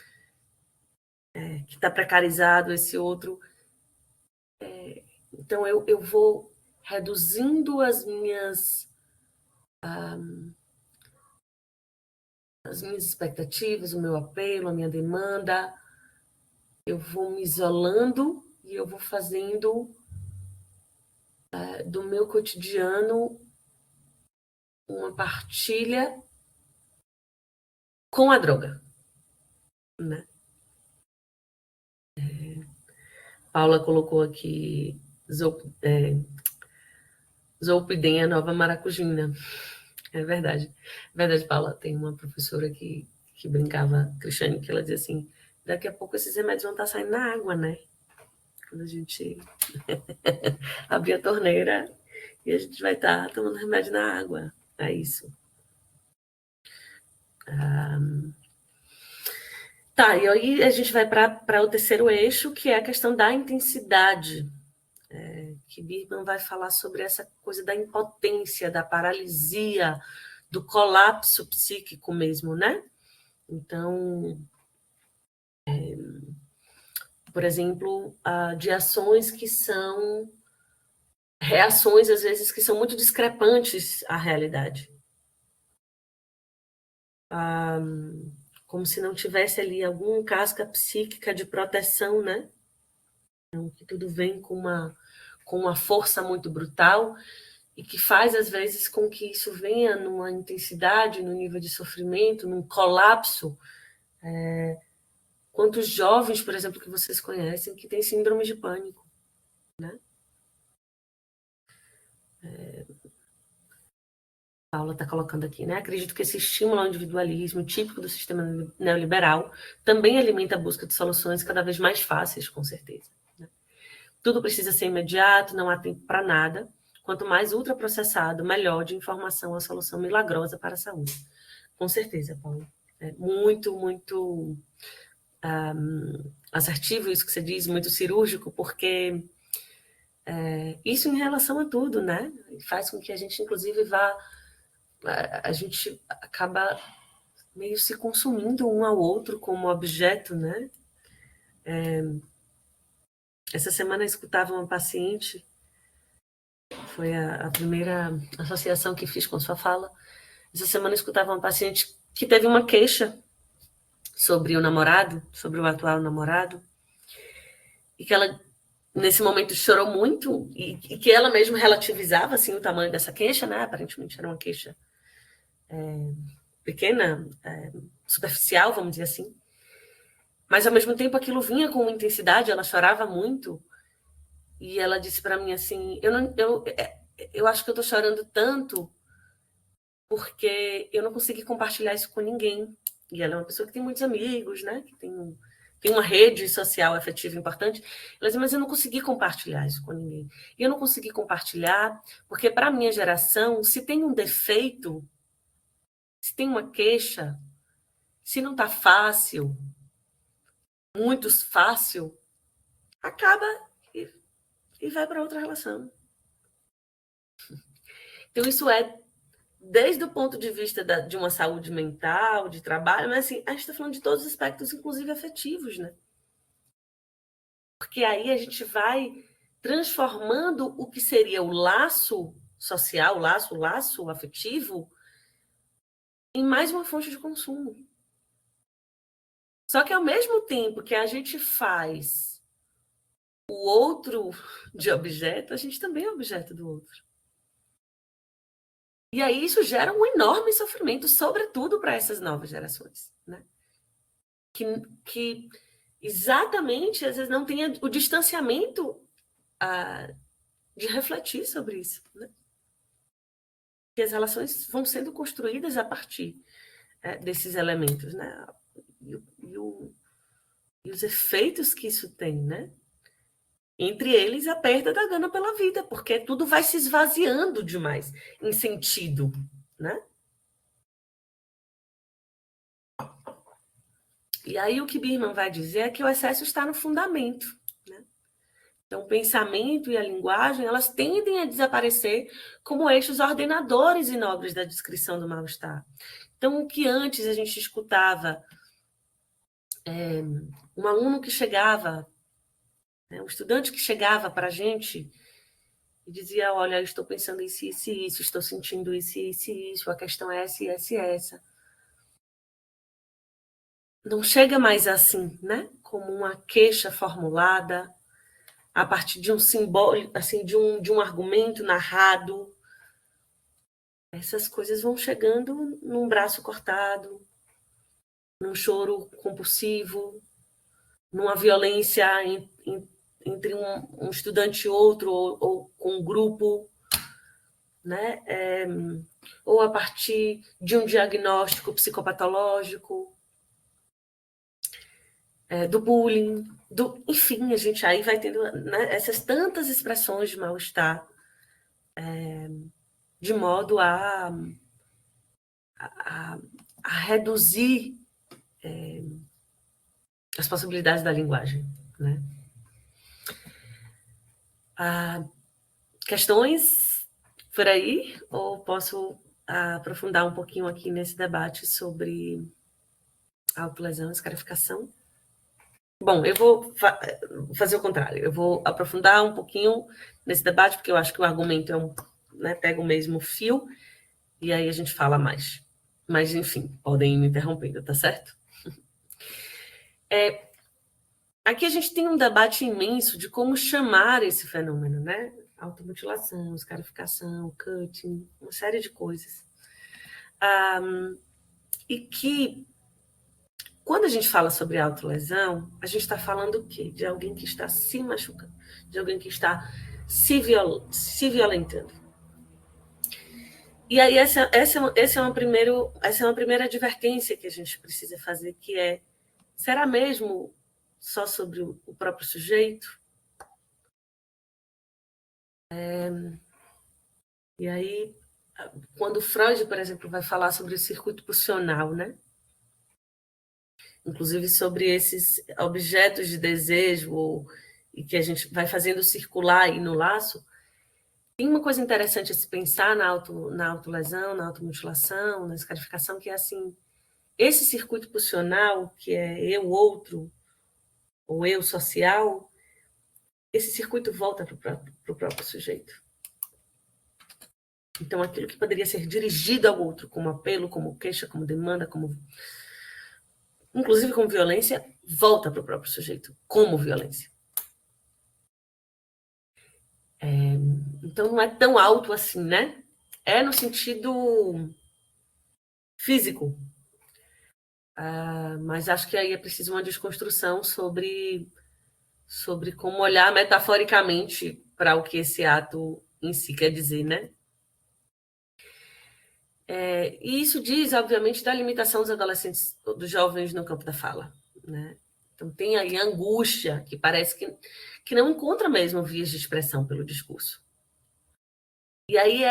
está precarizado, esse outro. Então, eu vou reduzindo as minhas expectativas, o meu apelo, a minha demanda, eu vou me isolando e eu vou fazendo do meu cotidiano uma partilha com a droga, né? Paula colocou aqui Zolpidem, a nova maracujina. É verdade. É verdade, Paula. Tem uma professora que brincava, Cristiane, que ela dizia assim, daqui a pouco esses remédios vão estar saindo na água, né? Quando a gente abrir a torneira e a gente vai estar tomando remédio na água. É isso. Tá, e aí a gente vai para o terceiro eixo, que é a questão da intensidade. Que Biermann vai falar sobre essa coisa da impotência, da paralisia, do colapso psíquico mesmo, né? Então, por exemplo, de ações que são reações, às vezes, que são muito discrepantes à realidade. Como se não tivesse ali alguma casca psíquica de proteção, né? Então, que tudo vem com uma força muito brutal e que faz, às vezes, com que isso venha numa intensidade, num nível de sofrimento, num colapso. Quantos jovens, por exemplo, que vocês conhecem, que têm síndrome de pânico, né? Paula está colocando aqui, né? Acredito que esse estímulo ao individualismo, típico do sistema neoliberal, também alimenta a busca de soluções cada vez mais fáceis, com certeza. Né? Tudo precisa ser imediato, não há tempo para nada. Quanto mais ultraprocessado, melhor de informação a solução milagrosa para a saúde. Com certeza, Paula. É muito, muito assertivo isso que você diz, muito cirúrgico, porque isso em relação a tudo, né? Faz com que a gente, inclusive, a gente acaba meio se consumindo um ao outro como objeto, né? Essa semana eu escutava uma paciente, foi a primeira associação que fiz com sua fala. Essa semana eu escutava uma paciente que teve uma queixa sobre o namorado, sobre o atual namorado, e que ela, nesse momento, chorou muito, e que ela mesma relativizava assim, o tamanho dessa queixa, né? Aparentemente era uma queixa pequena, superficial, vamos dizer assim. Mas, ao mesmo tempo, aquilo vinha com uma intensidade, ela chorava muito, e ela disse para mim assim, eu acho que eu estou chorando tanto porque eu não consegui compartilhar isso com ninguém. E ela é uma pessoa que tem muitos amigos, né? Que tem uma rede social afetiva importante. Ela disse, mas eu não consegui compartilhar isso com ninguém. E eu não consegui compartilhar porque, para a minha geração, se tem um defeito, se tem uma queixa, se não está fácil, muito fácil, acaba e vai para outra relação. Então, isso é desde o ponto de vista de uma saúde mental, de trabalho, mas assim, a gente está falando de todos os aspectos, inclusive afetivos, né? Porque aí a gente vai transformando o que seria o laço social, o laço afetivo, em mais uma fonte de consumo. Só que ao mesmo tempo que a gente faz o outro de objeto, a gente também é objeto do outro. E aí isso gera um enorme sofrimento, sobretudo para essas novas gerações, né? Que exatamente, às vezes, não tem o distanciamento de refletir sobre isso, né? Que as relações vão sendo construídas a partir desses elementos, né? E os efeitos que isso tem, né? Entre eles, a perda da gana pela vida, porque tudo vai se esvaziando demais em sentido, né? E aí o que Biermann vai dizer é que o excesso está no fundamento, né? Então, o pensamento e a linguagem, elas tendem a desaparecer como eixos ordenadores e nobres da descrição do mal-estar. Então, o que antes a gente escutava, um aluno que chegava, um estudante que chegava para a gente e dizia, olha, eu estou pensando isso, isso e isso, estou sentindo isso, isso e isso, a questão é essa e essa e essa. Não chega mais assim, né? Como uma queixa formulada a partir de um simbólico, assim, de um argumento narrado. Essas coisas vão chegando num braço cortado, num choro compulsivo, numa violência entre um estudante e outro, ou com um grupo, né? Ou a partir de um diagnóstico psicopatológico, do bullying, enfim, a gente aí vai tendo, né, essas tantas expressões de mal-estar, de modo a reduzir as possibilidades da linguagem, né? Questões por aí? Ou posso aprofundar um pouquinho aqui nesse debate sobre autolesão e escarificação? Bom, eu vou fazer o contrário. Eu vou aprofundar um pouquinho nesse debate, porque eu acho que o argumento pega o mesmo fio, e aí a gente fala mais. Mas, enfim, podem ir me interrompendo, tá certo? Aqui a gente tem um debate imenso de como chamar esse fenômeno, né? Automutilação, escarificação, cutting, uma série de coisas. E que, quando a gente fala sobre autolesão, a gente está falando o quê? De alguém que está se machucando, de alguém que está se violentando. E aí essa é uma primeira advertência que a gente precisa fazer, que é: será mesmo só sobre o próprio sujeito? E aí, quando Freud, por exemplo, vai falar sobre o circuito pulsional, né? Inclusive sobre esses objetos de desejo, e que a gente vai fazendo circular aí no laço, tem uma coisa interessante a se pensar na autolesão, na automutilação, na escarificação, que é assim: esse circuito pulsional, que é eu outro, ou eu social, esse circuito volta para o próprio sujeito. Então, aquilo que poderia ser dirigido ao outro como apelo, como queixa, como demanda, inclusive como violência, volta para o próprio sujeito como violência. Então, não é tão alto assim, né? É no sentido físico. Mas acho que aí é preciso uma desconstrução sobre como olhar metaforicamente para o que esse ato em si quer dizer, né? E isso diz, obviamente, da limitação dos adolescentes, dos jovens no campo da fala, né? Então, tem aí a angústia, que parece que não encontra mesmo vias de expressão pelo discurso. E aí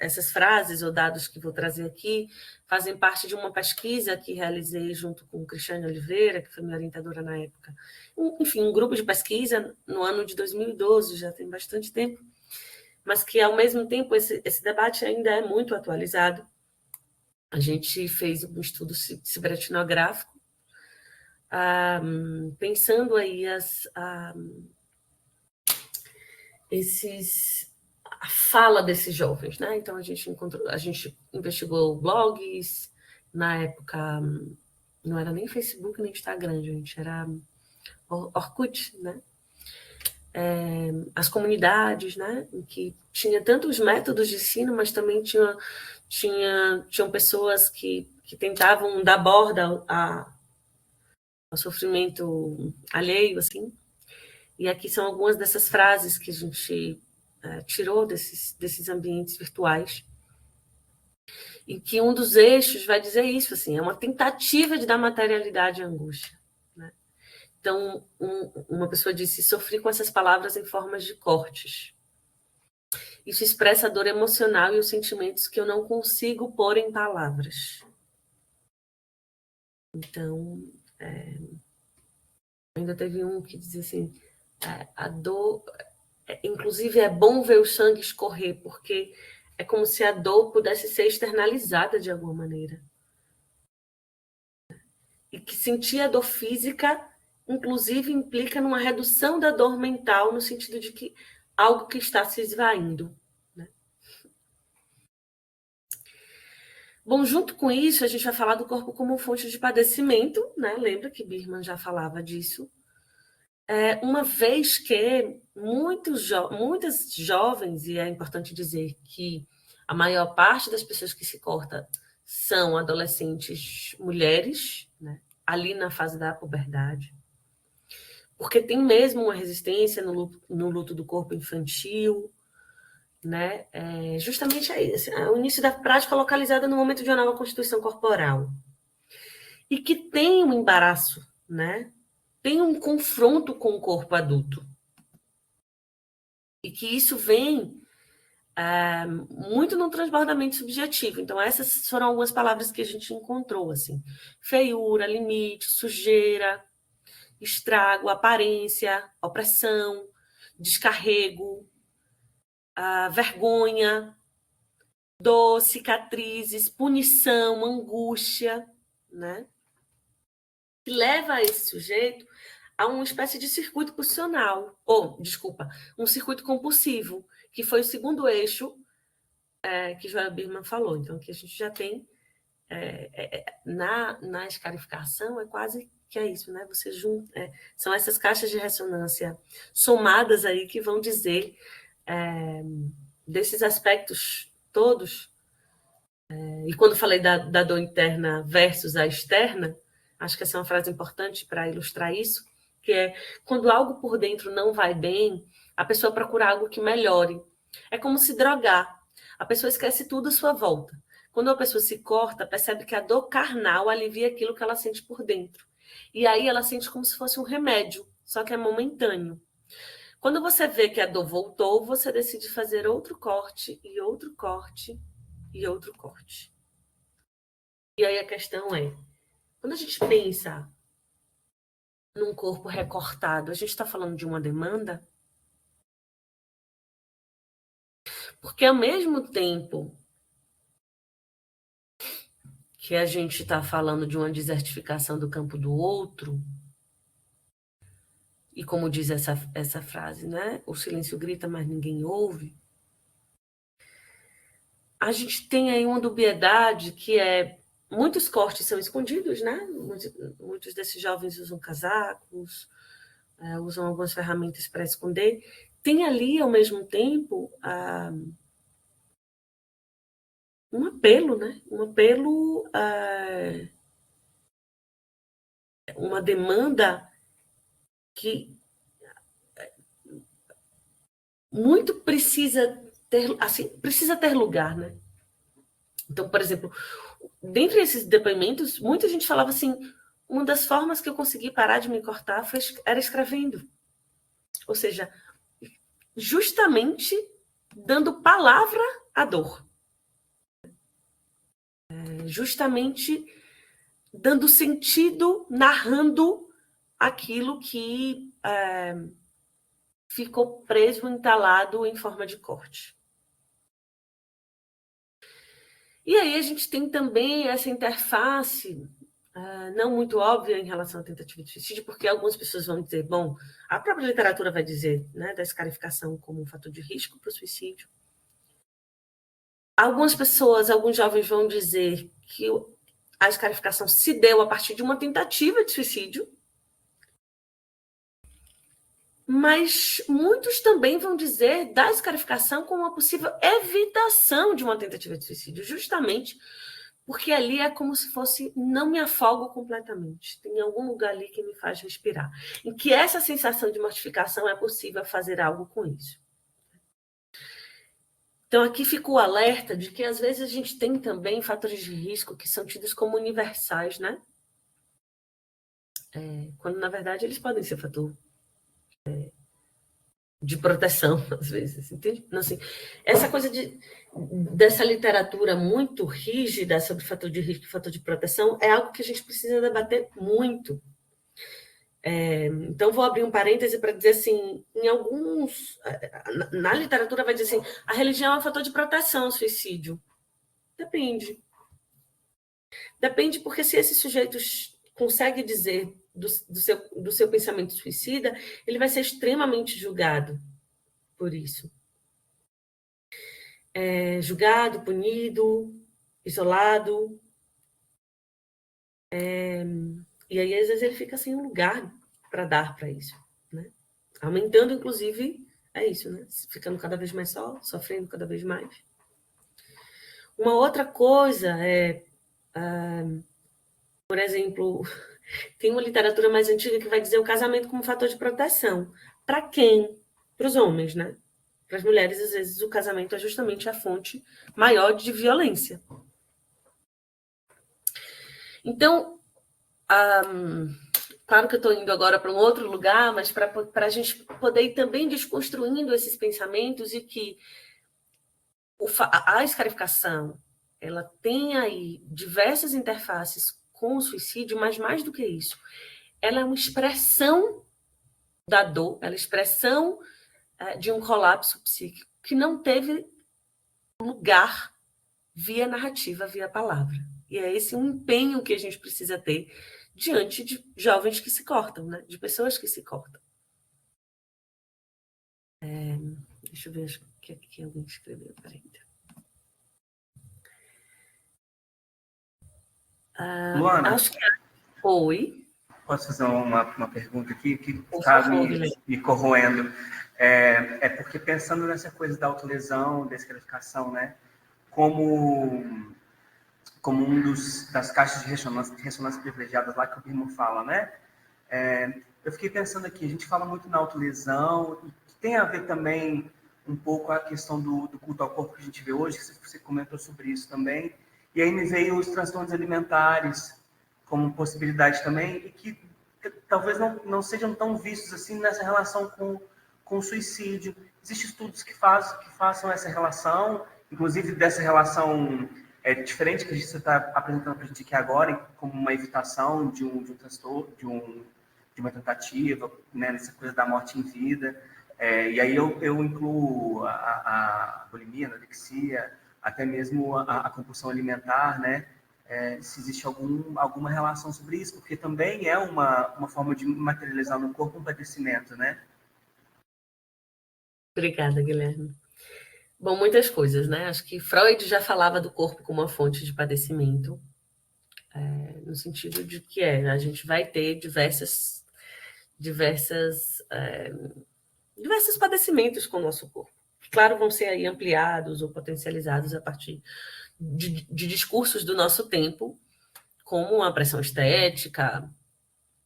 essas frases ou dados que vou trazer aqui fazem parte de uma pesquisa que realizei junto com Cristiane Oliveira, que foi minha orientadora na época. Enfim, um grupo de pesquisa no ano de 2012, já tem bastante tempo, mas que, ao mesmo tempo, esse debate ainda é muito atualizado. A gente fez um estudo ciberetnográfico, pensando aí a fala desses jovens, né? Então, a gente investigou blogs, na época não era nem Facebook nem Instagram, gente, era Orkut, né? As comunidades, né, em que tinha tantos métodos de ensino, mas também tinham pessoas que tentavam dar borda ao sofrimento alheio, assim. E aqui são algumas dessas frases que a gente tirou desses ambientes virtuais, e que um dos eixos vai dizer isso, assim: é uma tentativa de dar materialidade à angústia. Então, uma pessoa disse: sofri com essas palavras em formas de cortes. Isso expressa a dor emocional e os sentimentos que eu não consigo pôr em palavras. Então, ainda teve um que dizia assim: a dor... Inclusive, é bom ver o sangue escorrer, porque é como se a dor pudesse ser externalizada de alguma maneira. E que sentir a dor física, inclusive, implica numa redução da dor mental, no sentido de que algo que está se esvaindo, né? Bom, junto com isso, a gente vai falar do corpo como fonte de padecimento, né? Lembra que Birman já falava disso? Uma vez que muitas jovens, e é importante dizer que a maior parte das pessoas que se corta são adolescentes mulheres, né? ali na fase da puberdade, porque tem mesmo uma resistência no luto do corpo infantil, né? Justamente o início da prática localizada no momento de uma nova constituição corporal. E que tem um embaraço, né? Tem um confronto com o corpo adulto. E que isso vem muito no transbordamento subjetivo. Então, essas foram algumas palavras que a gente encontrou, assim. Feiura, limite, sujeira, estrago, aparência, opressão, descarrego, vergonha, dor, cicatrizes, punição, angústia, né? Que leva esse sujeito a uma espécie de circuito pulsional, um circuito compulsivo, que foi o segundo eixo que Joel Birman falou. Então, aqui a gente já tem, na escarificação, é quase que é isso, né? Você junta, são essas caixas de ressonância somadas aí que vão dizer desses aspectos todos. E quando falei da dor interna versus a externa, acho que essa é uma frase importante para ilustrar isso, que é quando algo por dentro não vai bem, a pessoa procura algo que melhore. É como se drogar. A pessoa esquece tudo à sua volta. Quando a pessoa se corta, percebe que a dor carnal alivia aquilo que ela sente por dentro. E aí ela sente como se fosse um remédio, só que é momentâneo. Quando você vê que a dor voltou, você decide fazer outro corte, e outro corte, e outro corte. E aí a questão é, quando a gente pensa num corpo recortado, a gente está falando de uma demanda? Porque ao mesmo tempo que a gente está falando de uma desertificação do campo do outro, e como diz essa frase, né? O silêncio grita, mas ninguém ouve. A gente tem aí uma dubiedade que muitos cortes são escondidos, né? Muitos desses jovens usam casacos, usam algumas ferramentas para esconder. Tem ali, ao mesmo tempo, um apelo, né? Um apelo, uma demanda que muito precisa ter lugar, né? Então, por exemplo, dentre esses depoimentos, muita gente falava assim, uma das formas que eu consegui parar de me cortar era escrevendo. Ou seja, justamente dando palavra à dor. Justamente dando sentido, narrando aquilo que ficou preso, entalado em forma de corte. E aí a gente tem também essa interface não muito óbvia em relação à tentativa de suicídio, porque algumas pessoas vão dizer, bom, a própria literatura vai dizer, né, da escarificação como um fator de risco para o suicídio. Algumas pessoas, alguns jovens vão dizer que a escarificação se deu a partir de uma tentativa de suicídio, mas muitos também vão dizer da escarificação como uma possível evitação de uma tentativa de suicídio, justamente porque ali é como se fosse, não me afogo completamente, tem algum lugar ali que me faz respirar, em que essa sensação de mortificação é possível fazer algo com isso. Então, aqui fica o alerta de que, às vezes, a gente tem também fatores de risco que são tidos como universais, né? Quando, na verdade, eles podem ser fator de proteção, às vezes, entende? Então, assim, essa coisa dessa literatura muito rígida sobre fator de risco e fator de proteção é algo que a gente precisa debater muito. Então, vou abrir um parêntese para dizer assim, em alguns... Na literatura vai dizer assim, a religião é um fator de proteção ao suicídio. Depende. Depende porque se esses sujeitos conseguem dizer do seu pensamento suicida, ele vai ser extremamente julgado por isso. Julgado, punido, isolado. E aí, às vezes, ele fica sem um lugar para dar para isso, né? Aumentando, inclusive, isso, né? Ficando cada vez mais só, sofrendo cada vez mais. Uma outra coisa por exemplo, Tem uma literatura mais antiga que vai dizer o casamento como fator de proteção. Para quem? Para os homens, né? Para as mulheres, às vezes, o casamento é justamente a fonte maior de violência. Então, claro que eu estou indo agora para um outro lugar, mas para a gente poder ir também desconstruindo esses pensamentos e que a escarificação, ela tem aí diversas interfaces com o suicídio, mas mais do que isso, ela é uma expressão da dor, ela é expressão de um colapso psíquico que não teve lugar via narrativa, via palavra. E é esse um empenho que a gente precisa ter diante de jovens que se cortam, né? De pessoas que se cortam. Deixa eu ver o que aqui alguém escreveu. Peraí. Luana, acho que foi. posso fazer uma pergunta aqui que Está me corroendo? É porque pensando nessa coisa da autolesão, da escarificação, né? Como das caixas de ressonância privilegiadas lá que o Birman fala, né? Eu fiquei pensando aqui, a gente fala muito na autolesão, e que tem a ver também um pouco a questão do culto ao corpo que a gente vê hoje, que você comentou sobre isso também, e aí me veio os transtornos alimentares como possibilidade também, e que talvez não sejam tão vistos assim nessa relação com o suicídio. Existem estudos que façam essa relação, inclusive dessa relação diferente que você está apresentando para a gente aqui agora, como uma evitação de um transtorno, de uma tentativa, né, nessa coisa da morte em vida. E aí eu incluo a bulimia, a anorexia, até mesmo a compulsão alimentar, né? Se existe alguma relação sobre isso, porque também é uma forma de materializar no corpo um padecimento, né? Obrigada, Guilherme. Bom, muitas coisas, né? Acho que Freud já falava do corpo como uma fonte de padecimento, no sentido de que a gente vai ter diversos padecimentos com o nosso corpo. Claro, vão ser aí ampliados ou potencializados a partir de discursos do nosso tempo, como a pressão estética,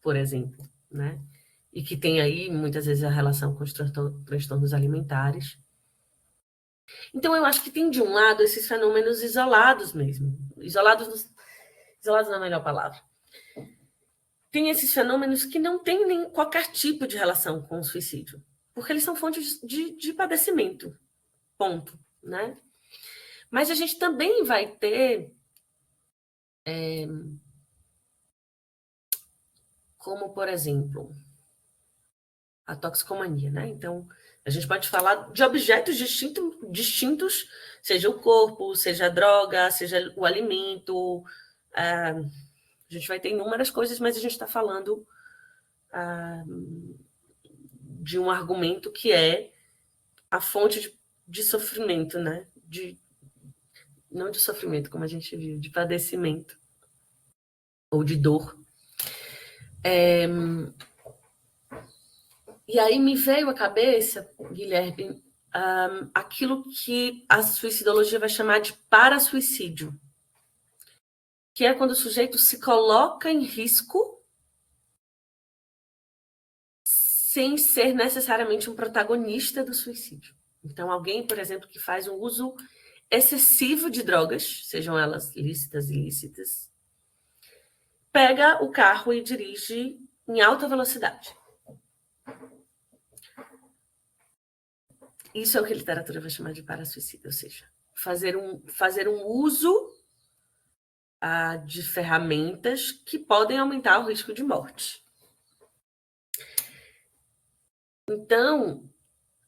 por exemplo, né? E que tem aí, muitas vezes, a relação com os transtornos alimentares. Então, eu acho que tem, de um lado, esses fenômenos isolados mesmo. Isolados não é a melhor palavra. Tem esses fenômenos que não têm nem qualquer tipo de relação com o suicídio, porque eles são fontes de padecimento, ponto, né? Mas a gente também vai ter como, por exemplo, a toxicomania, né? Então, a gente pode falar de objetos distintos, seja o corpo, seja a droga, seja o alimento. A gente vai ter inúmeras coisas, mas a gente está falando de um argumento que é a fonte de sofrimento, né? Não de sofrimento, como a gente viu, de padecimento ou de dor. E aí me veio à cabeça, Guilherme, aquilo que a suicidologia vai chamar de parasuicídio, que é quando o sujeito se coloca em risco sem ser necessariamente um protagonista do suicídio. Então, alguém, por exemplo, que faz um uso excessivo de drogas, sejam elas lícitas, ilícitas, pega o carro e dirige em alta velocidade. Isso é o que a literatura vai chamar de parasuicídio, ou seja, fazer um uso de ferramentas que podem aumentar o risco de morte. Então,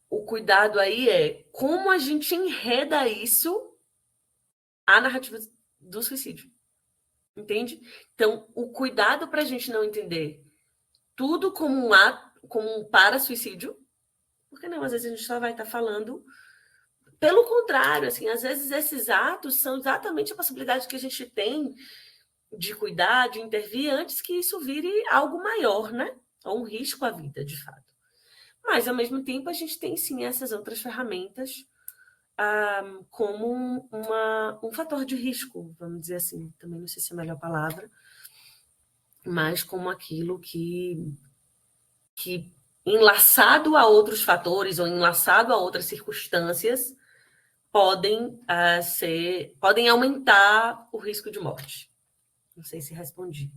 o cuidado aí é como a gente enreda isso à narrativa do suicídio. Entende? Então, o cuidado para a gente não entender tudo como um para-suicídio, porque não, às vezes a gente só vai estar falando. Pelo contrário, assim, às vezes esses atos são exatamente a possibilidade que a gente tem de cuidar, de intervir, antes que isso vire algo maior, né? Ou um risco à vida, de fato. Mas, ao mesmo tempo, a gente tem, sim, essas outras ferramentas como um fator de risco, vamos dizer assim. Também não sei se é a melhor palavra. mas como aquilo que enlaçado a outros fatores ou enlaçado a outras circunstâncias, podem aumentar o risco de morte. Não sei se respondi.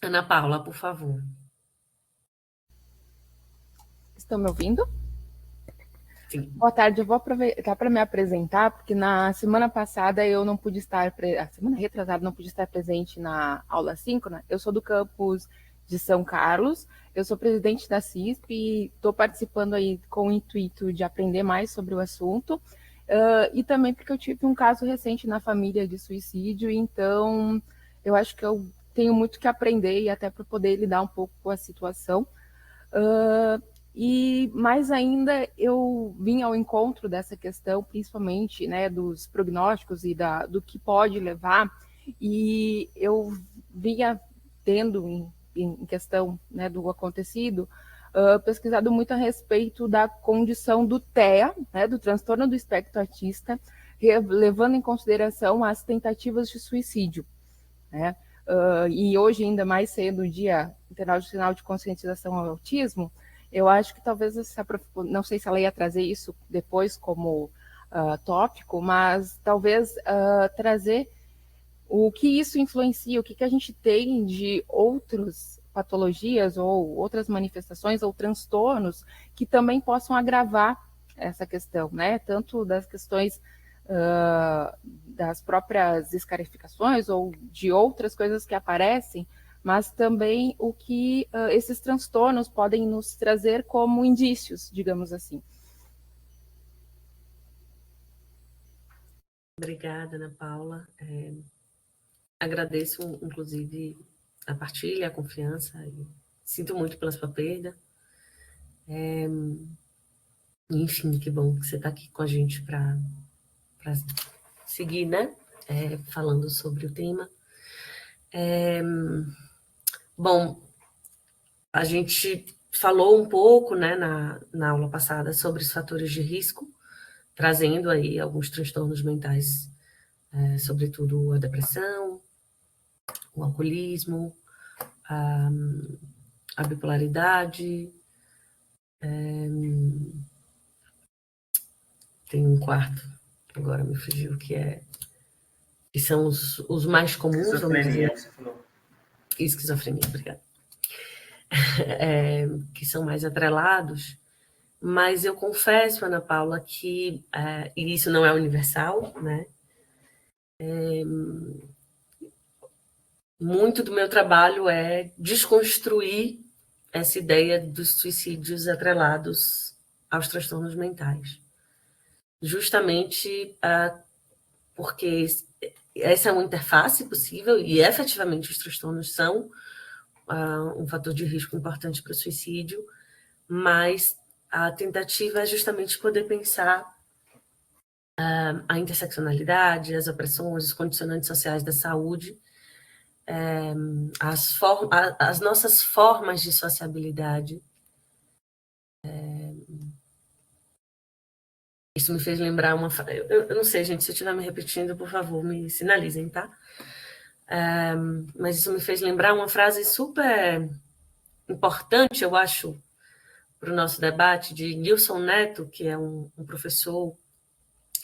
Ana Paula, por favor. Estão me ouvindo? Sim. Boa tarde, eu vou aproveitar para me apresentar, porque na semana passada eu não pude estar, semana retrasada não pude estar presente na aula síncrona. Eu sou do campus de São Carlos, eu sou presidente da CISP e estou participando aí com o intuito de aprender mais sobre o assunto, e também porque eu tive um caso recente na família de suicídio, então eu acho que eu tenho muito que aprender e até para poder lidar um pouco com a situação. E mais ainda, eu vim ao encontro dessa questão, principalmente, né, dos prognósticos e do que pode levar, e eu vinha tendo, em questão, né, do acontecido, pesquisado muito a respeito da condição do TEA, né, do transtorno do espectro autista, levando em consideração as tentativas de suicídio, né? E hoje, ainda mais cedo, o Dia Internacional de Conscientização ao Autismo, eu acho que talvez, não sei se ela ia trazer isso depois como tópico, mas talvez trazer o que isso influencia, o que a gente tem de outras patologias ou outras manifestações ou transtornos que também possam agravar essa questão, né? Tanto das questões das próprias escarificações ou de outras coisas que aparecem, mas também o que esses transtornos podem nos trazer como indícios, digamos assim. Obrigada, Ana Paula. Agradeço, inclusive, a partilha, a confiança. E sinto muito pela sua perda. Enfim, que bom que você está aqui com a gente para seguir, né? Falando sobre o tema. Bom, a gente falou um pouco, né, na aula passada sobre os fatores de risco, trazendo aí alguns transtornos mentais, sobretudo a depressão, o alcoolismo, a bipolaridade. Tem um quarto, agora me fugiu, que são os mais comuns, vamos dizer. Você falou. Esquizofrenia, obrigada. Que são mais atrelados, mas eu confesso, Ana Paula, que, e isso não é universal, né? Muito do meu trabalho é desconstruir essa ideia dos suicídios atrelados aos transtornos mentais. Justamente porque essa é uma interface possível e, efetivamente, os transtornos são um fator de risco importante para o suicídio, mas a tentativa é justamente poder pensar a interseccionalidade, as opressões, os condicionantes sociais da saúde, as nossas formas de sociabilidade. Isso me fez lembrar uma... Eu não sei, gente, se eu estiver me repetindo, por favor, me sinalizem, tá? Mas isso me fez lembrar uma frase super importante, eu acho, para o nosso debate, de Nilson Neto, que é um professor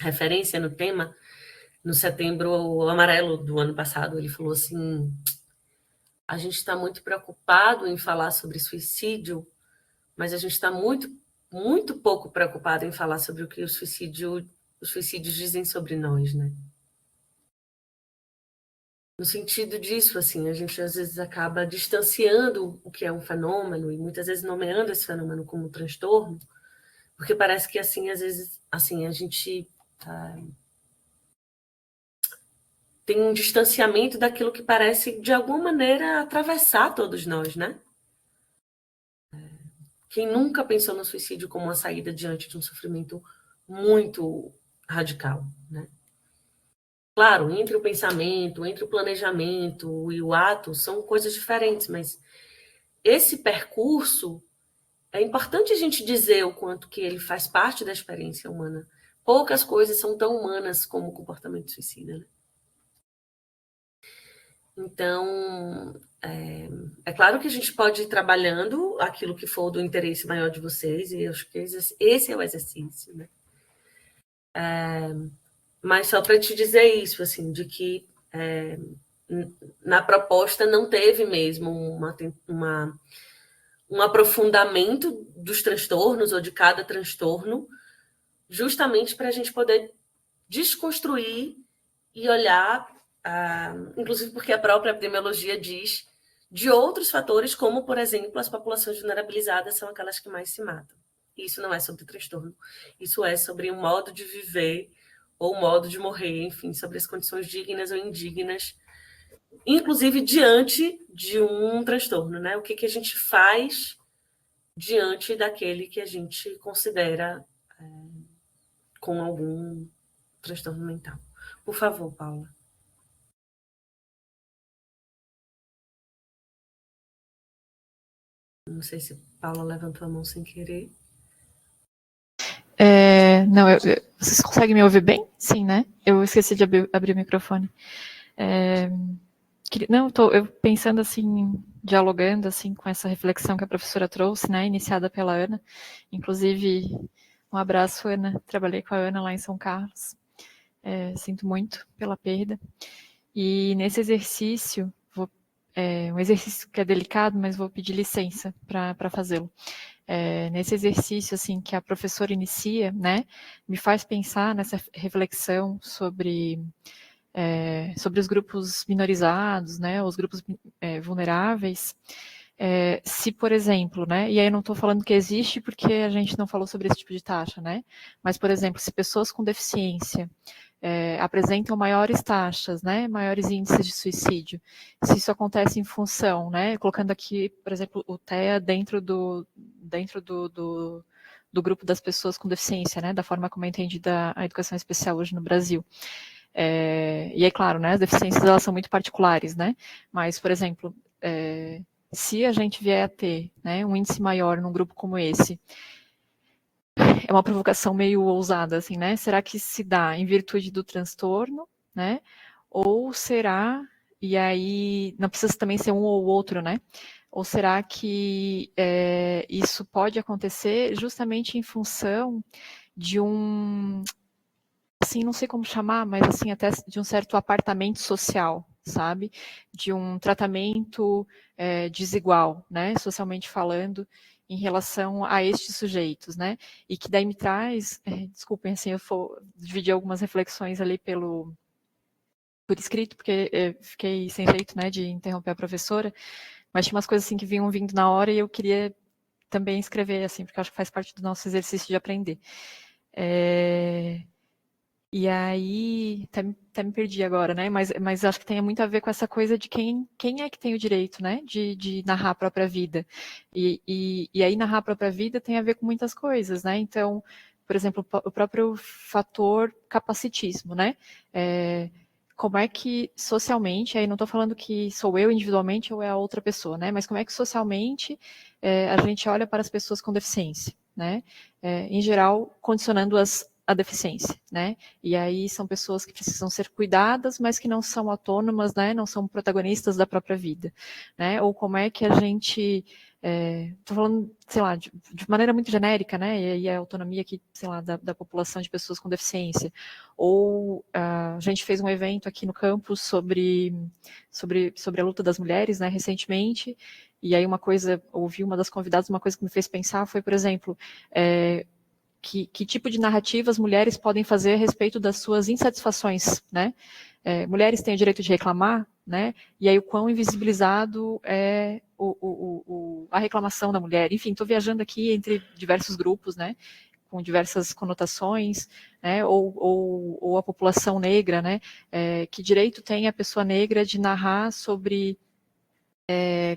referência no tema. No Setembro Amarelo do ano passado, ele falou assim: a gente está muito preocupado em falar sobre suicídio, mas a gente está muito, muito pouco preocupado em falar sobre o que os suicídios dizem sobre nós, né? No sentido disso, assim, a gente às vezes acaba distanciando o que é um fenômeno e muitas vezes nomeando esse fenômeno como transtorno, porque parece que, assim, às vezes, assim, a gente tem um distanciamento daquilo que parece, de alguma maneira, atravessar todos nós, né? Quem nunca pensou no suicídio como uma saída diante de um sofrimento muito radical, né? Claro, entre o pensamento, entre o planejamento e o ato, são coisas diferentes, mas esse percurso, é importante a gente dizer o quanto que ele faz parte da experiência humana. Poucas coisas são tão humanas como o comportamento suicida, né? Então, é claro que a gente pode ir trabalhando aquilo que for do interesse maior de vocês, e eu acho que esse é o exercício, né? Mas só para te dizer isso, assim, de que na proposta não teve mesmo um aprofundamento dos transtornos ou de cada transtorno, justamente para a gente poder desconstruir e olhar, inclusive porque a própria epidemiologia diz de outros fatores, como, por exemplo, as populações vulnerabilizadas são aquelas que mais se matam. Isso não é sobre transtorno, isso é sobre um modo de viver ou um modo de morrer, enfim, sobre as condições dignas ou indignas, inclusive diante de um transtorno, né? O que a gente faz diante daquele que a gente considera com algum transtorno mental. Por favor, Paula. Não sei se Paula levantou a mão sem querer. Não, vocês conseguem me ouvir bem? Sim, né? Eu esqueci de abrir o microfone. Não, eu pensando assim, dialogando assim com essa reflexão que a professora trouxe, né, iniciada pela Ana. Inclusive, um abraço, Ana. Trabalhei com a Ana lá em São Carlos. Sinto muito pela perda. E nesse exercício, um exercício que é delicado, mas vou pedir licença para fazê-lo. Nesse exercício assim que a professora inicia, né, me faz pensar nessa reflexão sobre os grupos minorizados, né, os grupos vulneráveis. Se, por exemplo, né, e aí eu não estou falando que existe porque a gente não falou sobre esse tipo de taxa, né, mas, por exemplo, se pessoas com deficiência apresentam maiores taxas, né, maiores índices de suicídio, se isso acontece em função, né, colocando aqui, por exemplo, o TEA dentro do grupo das pessoas com deficiência, né, da forma como é entendida a educação especial hoje no Brasil. E é claro, né, as deficiências elas são muito particulares, né, mas, por exemplo, se a gente vier a ter, né, um índice maior num grupo como esse, é uma provocação meio ousada, assim, né? Será que se dá em virtude do transtorno, né? Ou será, e aí não precisa também ser um ou outro, né? Ou será que isso pode acontecer justamente em função de assim, não sei como chamar, mas assim, até de um certo apartamento social, sabe? De um tratamento desigual, né? Socialmente falando, em relação a estes sujeitos, né? E que daí me traz, desculpem, assim, eu vou dividir algumas reflexões ali por escrito, porque fiquei sem jeito, né, de interromper a professora, mas tinha umas coisas assim que vinham vindo na hora e eu queria também escrever, assim, porque acho que faz parte do nosso exercício de aprender. E aí, até me perdi agora, né? Mas acho que tem muito a ver com essa coisa de quem é que tem o direito, né? De narrar a própria vida. E aí, narrar a própria vida tem a ver com muitas coisas, né? Então, por exemplo, o próprio fator capacitismo, né? Como é que socialmente, aí não estou falando que sou eu individualmente ou é a outra pessoa, né? Mas como é que socialmente a gente olha para as pessoas com deficiência, né? Em geral, condicionando-as a deficiência, né? E aí são pessoas que precisam ser cuidadas, mas que não são autônomas, né? Não são protagonistas da própria vida, né? Ou como é que a gente, estou falando, sei lá, de maneira muito genérica, né? E a autonomia aqui, sei lá, da população de pessoas com deficiência. Ou a gente fez um evento aqui no campus sobre a luta das mulheres, né? Recentemente. E aí ouvi uma das convidadas, uma coisa que me fez pensar foi, por exemplo, que tipo de narrativa as mulheres podem fazer a respeito das suas insatisfações, né? Mulheres têm o direito de reclamar, né? E aí o quão invisibilizado é a reclamação da mulher. Enfim, estou viajando aqui entre diversos grupos, né? Com diversas conotações, né? Ou a população negra, né? Que direito tem a pessoa negra de narrar sobre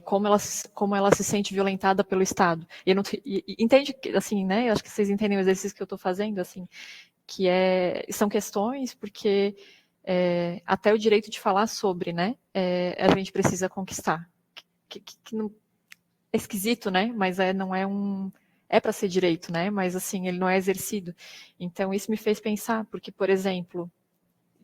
como ela se sente violentada pelo Estado. Entende, assim, né? Eu acho que vocês entendem o exercício que eu estou fazendo, assim, que são questões porque até o direito de falar sobre, né? A gente precisa conquistar. Que não, é esquisito, né? Mas não é para ser direito, né? Mas assim, ele não é exercido. Então isso me fez pensar, porque, por exemplo,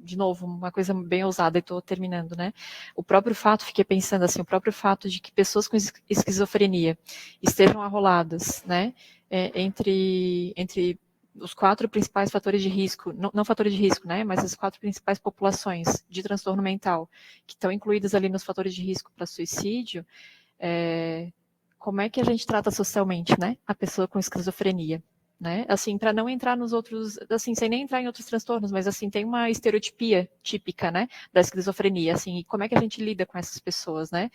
de novo, uma coisa bem ousada, e estou terminando, né? O próprio fato, fiquei pensando assim, o próprio fato de que pessoas com esquizofrenia estejam arroladas, né? Entre os 4 principais fatores de risco, não fatores de risco, né? Mas as 4 principais populações de transtorno mental que estão incluídas ali nos fatores de risco para suicídio, como é que a gente trata socialmente, né? A pessoa com esquizofrenia. Né? Assim, para não entrar nos outros, assim, sem nem entrar em outros transtornos, mas assim, tem uma estereotipia típica, né, da esquizofrenia, assim, e como é que a gente lida com essas pessoas, né?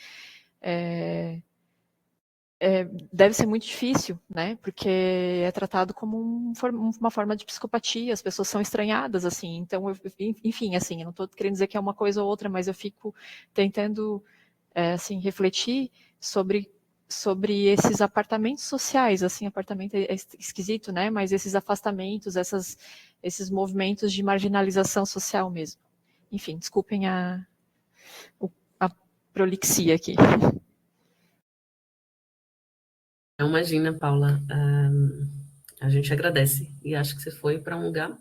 Deve ser muito difícil, né, porque é tratado como uma forma de psicopatia, as pessoas são estranhadas, assim, então, enfim, assim, eu não estou querendo dizer que é uma coisa ou outra, mas eu fico tentando, assim, refletir sobre esses apartamentos sociais, assim, apartamento é esquisito, né, mas esses afastamentos, esses movimentos de marginalização social mesmo. Enfim, desculpem a prolixia aqui. Não, imagina, Paula, a gente agradece, e acho que você foi para um lugar,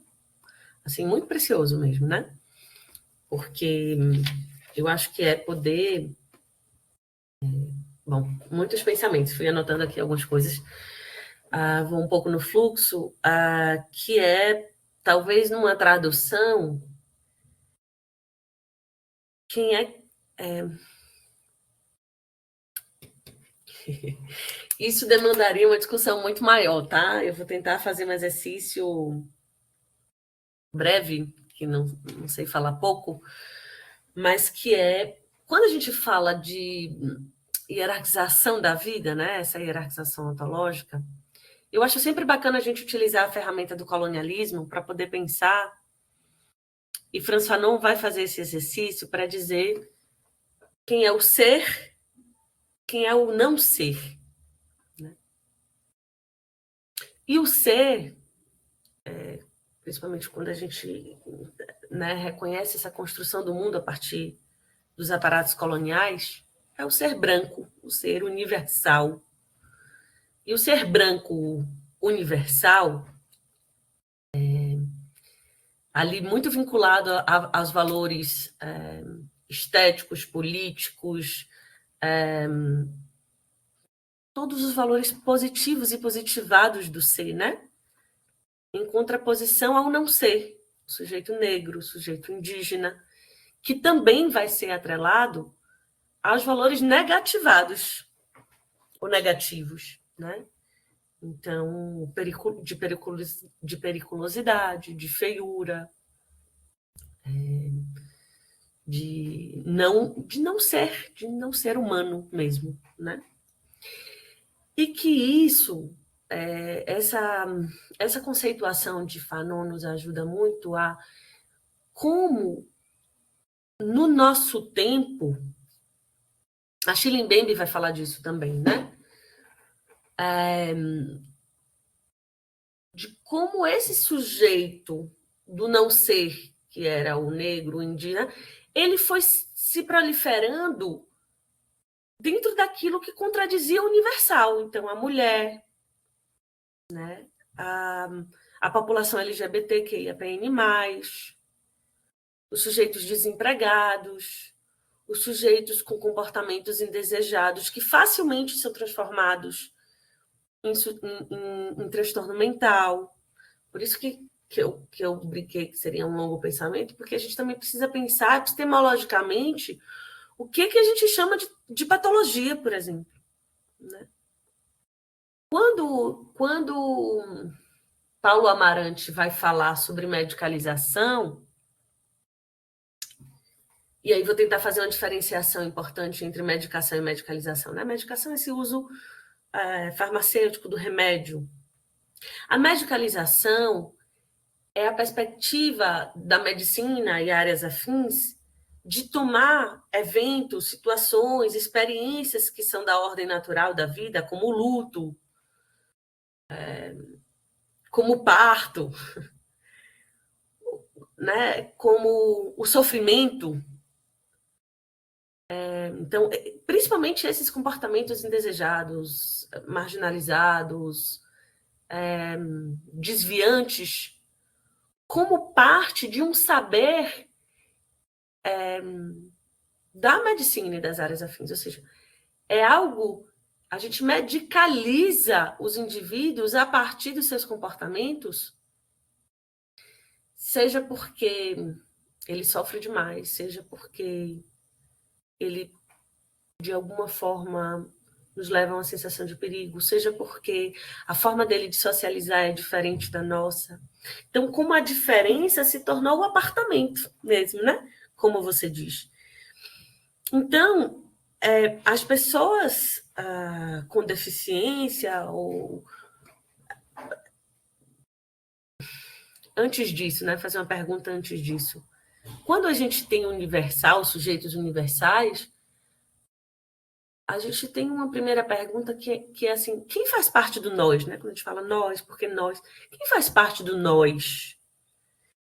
assim, muito precioso mesmo, né? Porque eu acho que é poder... Bom, muitos pensamentos, fui anotando aqui algumas coisas, vou um pouco no fluxo, que é, talvez numa tradução, quem Isso demandaria uma discussão muito maior, tá? Eu vou tentar fazer um exercício breve, que não sei falar pouco, mas que é, quando a gente fala de hierarquização da vida, né? Essa hierarquização ontológica, eu acho sempre bacana a gente utilizar a ferramenta do colonialismo para poder pensar, e Frantz Fanon vai fazer esse exercício para dizer quem é o ser, quem é o não ser. Né? E o ser, principalmente quando a gente, né, reconhece essa construção do mundo a partir dos aparatos coloniais, é o ser branco, o ser universal. E o ser branco universal, ali muito vinculado aos valores estéticos, políticos, todos os valores positivos e positivados do ser, né? Em contraposição ao não ser, o sujeito negro, o sujeito indígena, que também vai ser atrelado aos valores negativados ou negativos, né? Então, de periculosidade, de feiura, de não ser humano mesmo, né? E que isso, essa conceituação de Fanon nos ajuda muito a como, no nosso tempo, a Shirley Mbembe vai falar disso também, né? De como esse sujeito do não ser, que era o negro, o indígena, ele foi se proliferando dentro daquilo que contradizia o universal. Então, a mulher, né? A população LGBTQIAPN+, os sujeitos desempregados, os sujeitos com comportamentos indesejados, que facilmente são transformados em transtorno mental. Por isso que eu brinquei que seria um longo pensamento, porque a gente também precisa pensar epistemologicamente o que a gente chama de patologia, por exemplo. Né? Quando Paulo Amarante vai falar sobre medicalização, e aí vou tentar fazer uma diferenciação importante entre medicação e medicalização. Né? A medicação é esse uso farmacêutico do remédio. A medicalização é a perspectiva da medicina e áreas afins de tomar eventos, situações, experiências que são da ordem natural da vida, como o luto, como o parto, né? Como o sofrimento. Então, principalmente esses comportamentos indesejados, marginalizados, desviantes, como parte de um saber da medicina e das áreas afins, ou seja, é algo, a gente medicaliza os indivíduos a partir dos seus comportamentos, seja porque ele sofre demais, seja porque ele, de alguma forma, nos leva a uma sensação de perigo, seja porque a forma dele de socializar é diferente da nossa. Então, como a diferença se tornou o apartamento mesmo, né? Como você diz. Então, as pessoas com deficiência ou... Antes disso, né? Fazer uma pergunta antes disso. Quando a gente tem universal, sujeitos universais, a gente tem uma primeira pergunta que é assim, quem faz parte do nós, né? Quando a gente fala nós, porque nós, quem faz parte do nós?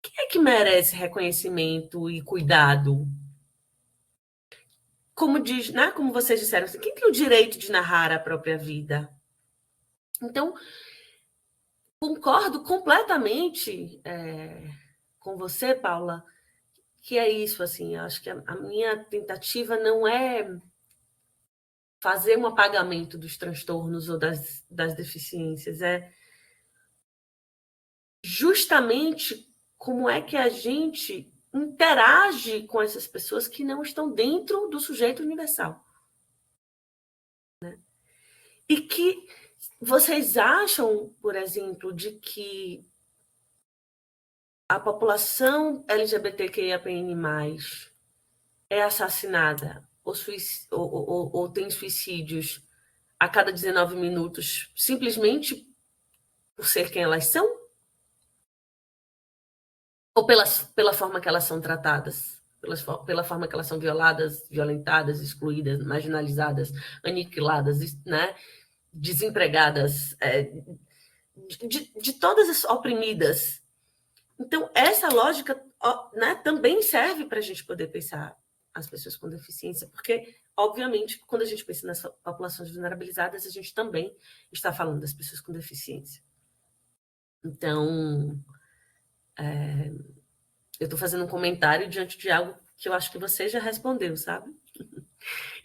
Quem é que merece reconhecimento e cuidado? Como diz, né? Como vocês disseram, assim, quem tem o direito de narrar a própria vida? Então, concordo completamente com você, Paula, que é isso, assim, eu acho que a minha tentativa não é fazer um apagamento dos transtornos ou das deficiências, é justamente como é que a gente interage com essas pessoas que não estão dentro do sujeito universal. Né? E que vocês acham, por exemplo, de que a população LGBTQIAPN+, é assassinada ou tem suicídios a cada 19 minutos simplesmente por ser quem elas são? Ou pela forma que elas são tratadas? Pela forma que elas são violadas, violentadas, excluídas, marginalizadas, aniquiladas, né? Desempregadas, de todas as oprimidas. Então, essa lógica, né, também serve para a gente poder pensar as pessoas com deficiência, porque, obviamente, quando a gente pensa nas populações vulnerabilizadas, a gente também está falando das pessoas com deficiência. Então, eu estou fazendo um comentário diante de algo que eu acho que você já respondeu, sabe?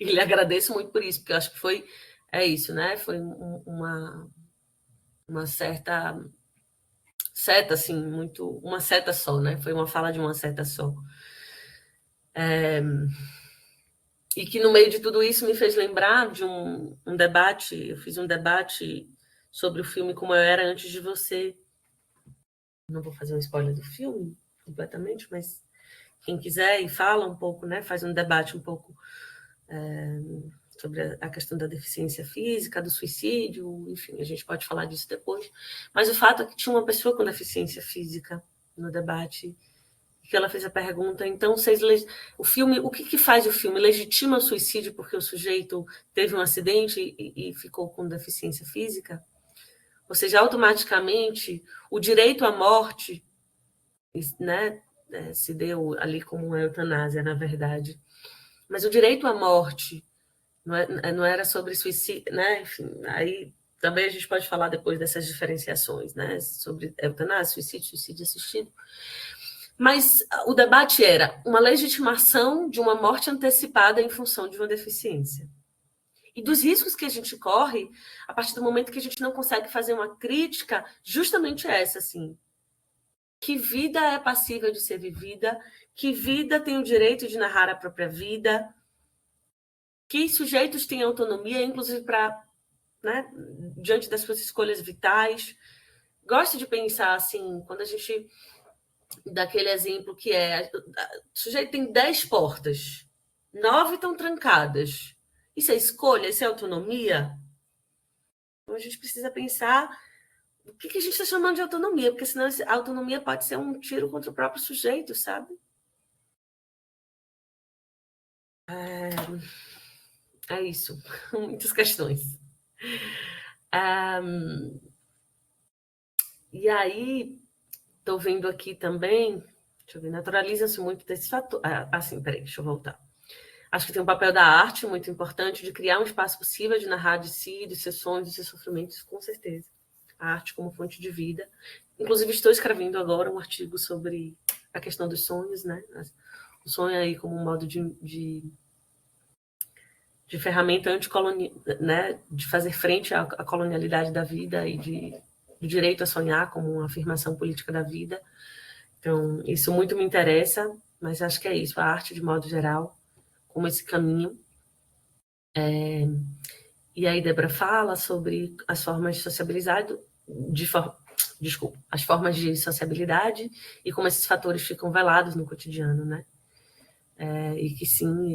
E lhe agradeço muito por isso, porque eu acho que é isso, né? Foi uma certa seta, assim, uma seta só, né? Foi uma fala de uma seta só. E que no meio de tudo isso me fez lembrar de um debate, eu fiz um debate sobre o filme Como Eu Era Antes de Você. Não vou fazer um spoiler do filme completamente, mas quem quiser e fala um pouco, né, faz um debate um pouco sobre a questão da deficiência física, do suicídio, enfim, a gente pode falar disso depois. Mas o fato é que tinha uma pessoa com deficiência física no debate, que ela fez a pergunta, então, o filme, o que faz o filme? Legitima o suicídio porque o sujeito teve um acidente e ficou com deficiência física? Ou seja, automaticamente, o direito à morte, né, se deu ali como uma eutanásia, na verdade. Mas o direito à morte não era sobre suicídio, né? Enfim, aí também a gente pode falar depois dessas diferenciações, né? Sobre eutanásia, suicídio assistido. Mas o debate era uma legitimação de uma morte antecipada em função de uma deficiência. E dos riscos que a gente corre a partir do momento que a gente não consegue fazer uma crítica justamente essa, assim. Que vida é passível de ser vivida? Que vida tem o direito de narrar a própria vida? Que sujeitos têm autonomia, inclusive para, né, diante das suas escolhas vitais? Gosto de pensar assim, quando a gente... daquele exemplo que o sujeito tem 10 portas, 9 estão trancadas. Isso é escolha? Isso é autonomia? Então, a gente precisa pensar o que a gente está chamando de autonomia, porque senão a autonomia pode ser um tiro contra o próprio sujeito, sabe? É isso. Muitas questões. E aí, estou vendo aqui também, deixa eu ver, naturaliza-se muito desse fator. Assim, peraí, deixa eu voltar. Acho que tem um papel da arte muito importante de criar um espaço possível de narrar de si, dos seus sonhos, dos seus sofrimentos, com certeza. A arte como fonte de vida. Inclusive, estou escrevendo agora um artigo sobre a questão dos sonhos, né? o sonho aí como um modo de ferramenta anticolonial, né, de fazer frente à colonialidade da vida e do direito a sonhar como uma afirmação política da vida. Então, isso muito me interessa, mas acho que é isso, a arte de modo geral, como esse caminho. E aí Débora fala sobre as formas de sociabilidade, as formas de sociabilidade e como esses fatores ficam velados no cotidiano, né? E que sim,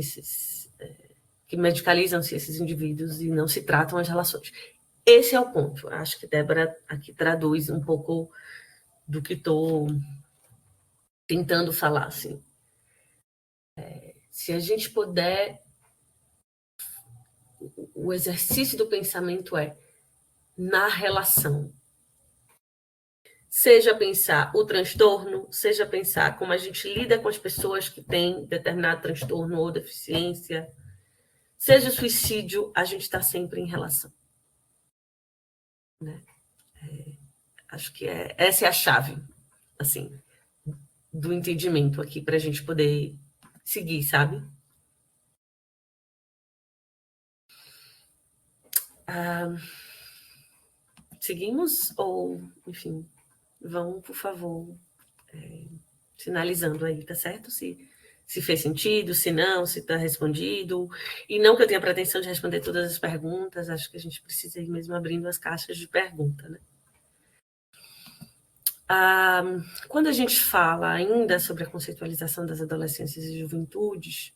que medicalizam-se esses indivíduos e não se tratam as relações. Esse é o ponto. Acho que Débora aqui traduz um pouco do que estou tentando falar, assim. Se a gente puder, o exercício do pensamento é na relação. Seja pensar o transtorno, seja pensar como a gente lida com as pessoas que têm determinado transtorno ou deficiência, seja suicídio, a gente está sempre em relação. Né? Acho que essa é a chave, assim, do entendimento aqui para a gente poder seguir, sabe? Seguimos? Ou, enfim, vão, por favor, sinalizando aí, tá certo? Se fez sentido, se não, se está respondido. E não que eu tenha pretensão de responder todas as perguntas, acho que a gente precisa ir mesmo abrindo as caixas de pergunta, né? Quando a gente fala ainda sobre a conceitualização das adolescências e juventudes,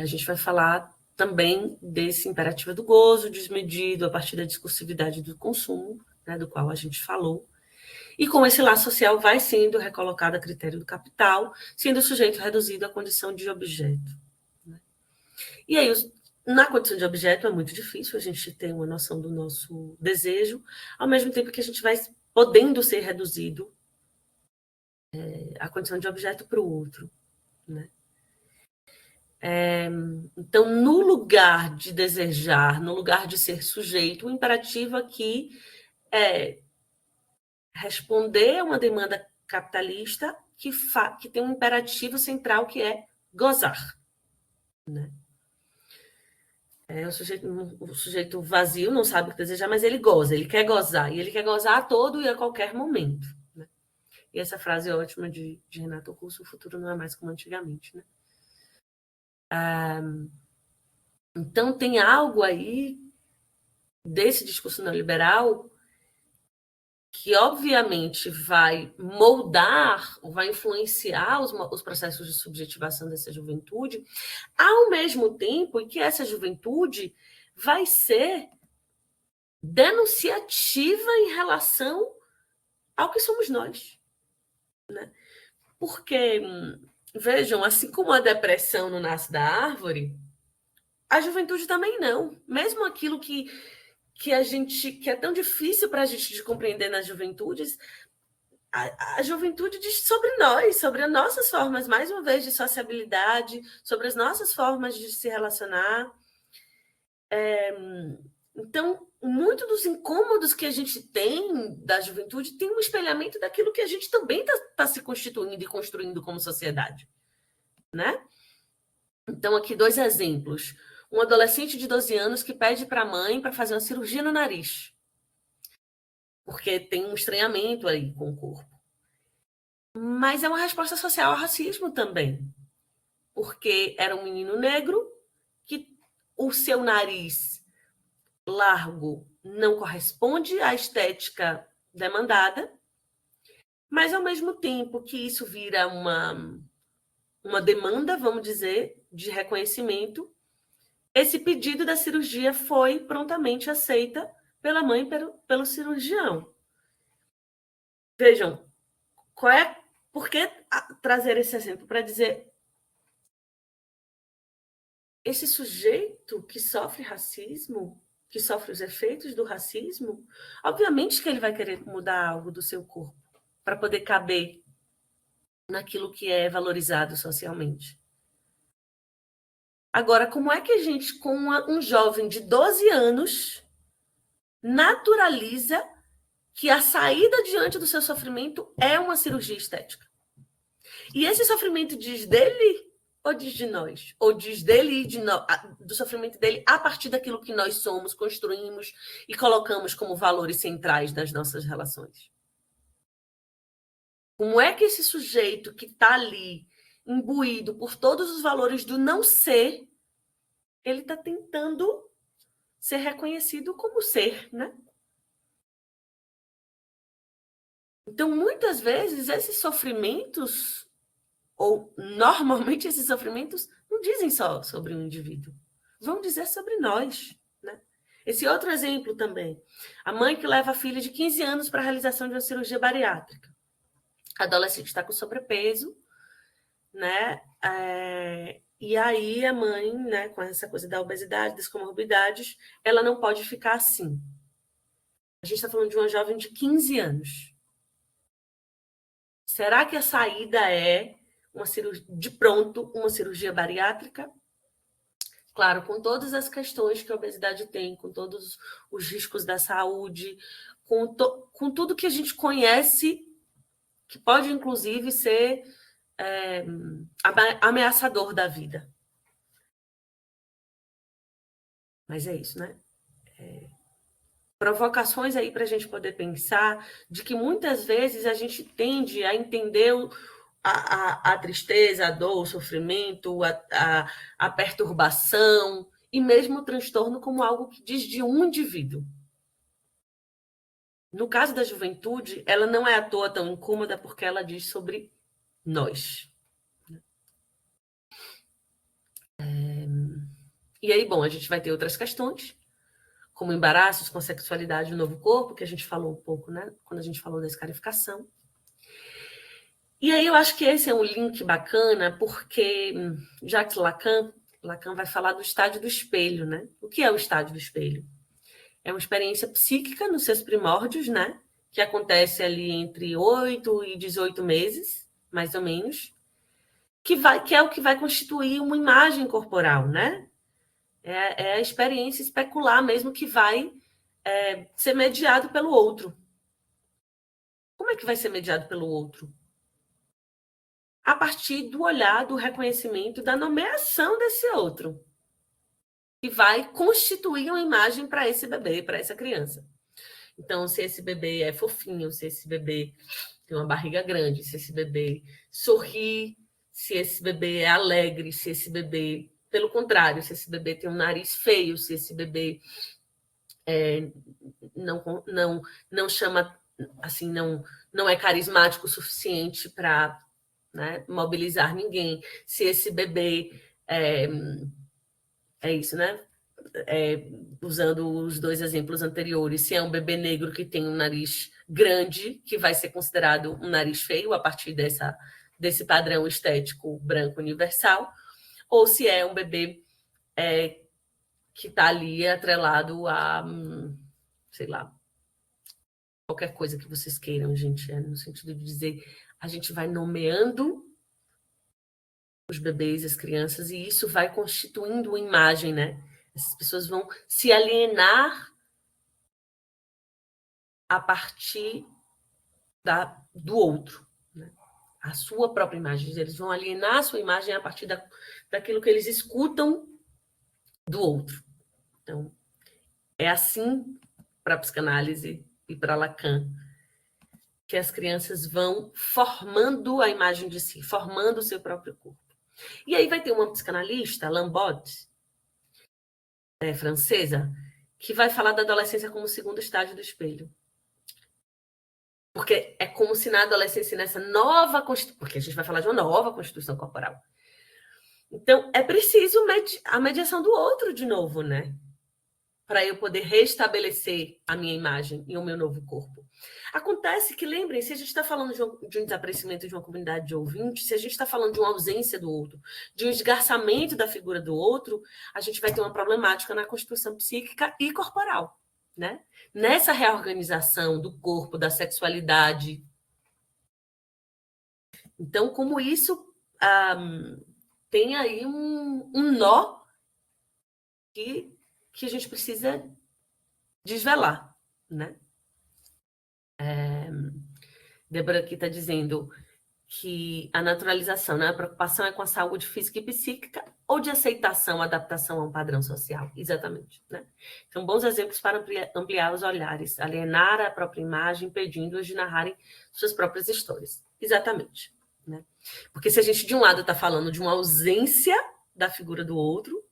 a gente vai falar também desse imperativo do gozo desmedido a partir da discursividade do consumo, né, do qual a gente falou, e como esse laço social vai sendo recolocado a critério do capital, sendo o sujeito reduzido à condição de objeto. Né? E aí, na condição de objeto é muito difícil a gente ter uma noção do nosso desejo, ao mesmo tempo que a gente vai podendo ser reduzido à condição de objeto para o outro. Né? Então, no lugar de desejar, no lugar de ser sujeito, o imperativo aqui é responder a uma demanda capitalista que tem um imperativo central que é gozar. Né? O sujeito vazio não sabe o que desejar, mas ele goza, ele quer gozar, e ele quer gozar a todo e a qualquer momento. Né? E essa frase é ótima de Renato Russo: o futuro não é mais como antigamente. Né? Então, tem algo aí desse discurso neoliberal que, obviamente, vai moldar, vai influenciar os processos de subjetivação dessa juventude, ao mesmo tempo que essa juventude vai ser denunciativa em relação ao que somos nós. Né? Porque, vejam, assim como a depressão não nasce da árvore, a juventude também não. Mesmo aquilo que é tão difícil para a gente de compreender nas juventudes, a juventude diz sobre nós, sobre as nossas formas, mais uma vez, de sociabilidade, sobre as nossas formas de se relacionar. Então, muito dos incômodos que a gente tem da juventude tem um espelhamento daquilo que a gente também está se constituindo e construindo como sociedade. Né? Então, aqui 2 exemplos. Um adolescente de 12 anos que pede para a mãe para fazer uma cirurgia no nariz, porque tem um estranhamento aí com o corpo. Mas é uma resposta social ao racismo também, porque era um menino negro que o seu nariz largo não corresponde à estética demandada, mas ao mesmo tempo que isso vira uma demanda, vamos dizer, de reconhecimento, esse pedido da cirurgia foi prontamente aceita pela mãe e pelo cirurgião. Vejam, por que trazer esse exemplo? Para dizer, esse sujeito que sofre racismo, que sofre os efeitos do racismo, obviamente que ele vai querer mudar algo do seu corpo para poder caber naquilo que é valorizado socialmente. Agora, como é que a gente, com um jovem de 12 anos, naturaliza que a saída diante do seu sofrimento é uma cirurgia estética? E esse sofrimento diz dele ou diz de nós? Ou diz dele e do sofrimento dele a partir daquilo que nós somos, construímos e colocamos como valores centrais das nossas relações? Como é que esse sujeito que está ali, imbuído por todos os valores do não ser, ele está tentando ser reconhecido como ser, né? Então, muitas vezes, esses sofrimentos, ou normalmente esses sofrimentos, não dizem só sobre um indivíduo, vão dizer sobre nós, né? Esse outro exemplo também, a mãe que leva a filha de 15 anos para a realização de uma cirurgia bariátrica. A adolescente está com sobrepeso, né? E aí a mãe, né, com essa coisa da obesidade, das comorbidades, ela não pode ficar assim. A gente está falando de uma jovem de 15 anos. Será que a saída é uma cirurgia, de pronto, uma cirurgia bariátrica? Claro, com todas as questões que a obesidade tem, com todos os riscos da saúde, com tudo que a gente conhece, que pode, inclusive, ser ameaçador da vida. Mas é isso, né? Provocações aí para a gente poder pensar de que muitas vezes a gente tende a entender a tristeza, a dor, o sofrimento, a perturbação e mesmo o transtorno como algo que diz de um indivíduo. No caso da juventude, ela não é à toa tão incômoda porque ela diz sobre nós. E aí, bom, a gente vai ter outras questões, como embaraços com sexualidade no novo corpo, que a gente falou um pouco, né? Quando a gente falou da escarificação. E aí eu acho que esse é um link bacana, porque Jacques Lacan vai falar do estádio do espelho, né? O que é o estádio do espelho? É uma experiência psíquica nos seus primórdios, né? Que acontece ali entre 8 e 18 meses, mais ou menos, que é o que vai constituir uma imagem corporal, né? É a experiência especular mesmo que vai ser mediado pelo outro. Como é que vai ser mediado pelo outro? A partir do olhar, do reconhecimento, da nomeação desse outro, que vai constituir uma imagem para esse bebê, para essa criança. Então, se esse bebê é fofinho, se esse bebê tem uma barriga grande, se esse bebê sorri, se esse bebê é alegre, se esse bebê, pelo contrário, se esse bebê tem um nariz feio, se esse bebê não chama, assim, não é carismático o suficiente para, né, mobilizar ninguém, se esse bebê é isso, né? Usando os dois exemplos anteriores, se é um bebê negro que tem um nariz grande, que vai ser considerado um nariz feio a partir desse padrão estético branco universal, ou se é um bebê que está ali atrelado a, sei lá, qualquer coisa que vocês queiram, gente, no sentido de dizer, a gente vai nomeando os bebês, as crianças, e isso vai constituindo uma imagem, né? Essas pessoas vão se alienar a partir do outro, né? A sua própria imagem. Eles vão alienar a sua imagem a partir daquilo que eles escutam do outro. Então, é assim para a psicanálise e para Lacan que as crianças vão formando a imagem de si, formando o seu próprio corpo. E aí vai ter uma psicanalista, Lambotte, francesa, que vai falar da adolescência como o segundo estágio do espelho. Porque é como se na adolescência, nessa nova constituição, porque a gente vai falar de uma nova constituição corporal. Então, é preciso a mediação do outro de novo, né? Para eu poder restabelecer a minha imagem e o meu novo corpo. Acontece que, lembrem, se a gente está falando de um desaparecimento de uma comunidade de ouvintes, se a gente está falando de uma ausência do outro, de um esgarçamento da figura do outro, a gente vai ter uma problemática na constituição psíquica e corporal, né? Nessa reorganização do corpo, da sexualidade. Então, como isso tem aí um nó que a gente precisa desvelar, né? Débora aqui está dizendo que a naturalização, né? A preocupação é com a saúde física e psíquica ou de aceitação, adaptação a um padrão social, exatamente, né? Então, bons exemplos para ampliar os olhares, alienar a própria imagem, impedindo-os de narrarem suas próprias histórias, exatamente, né? Porque se a gente, de um lado, está falando de uma ausência da figura do outro,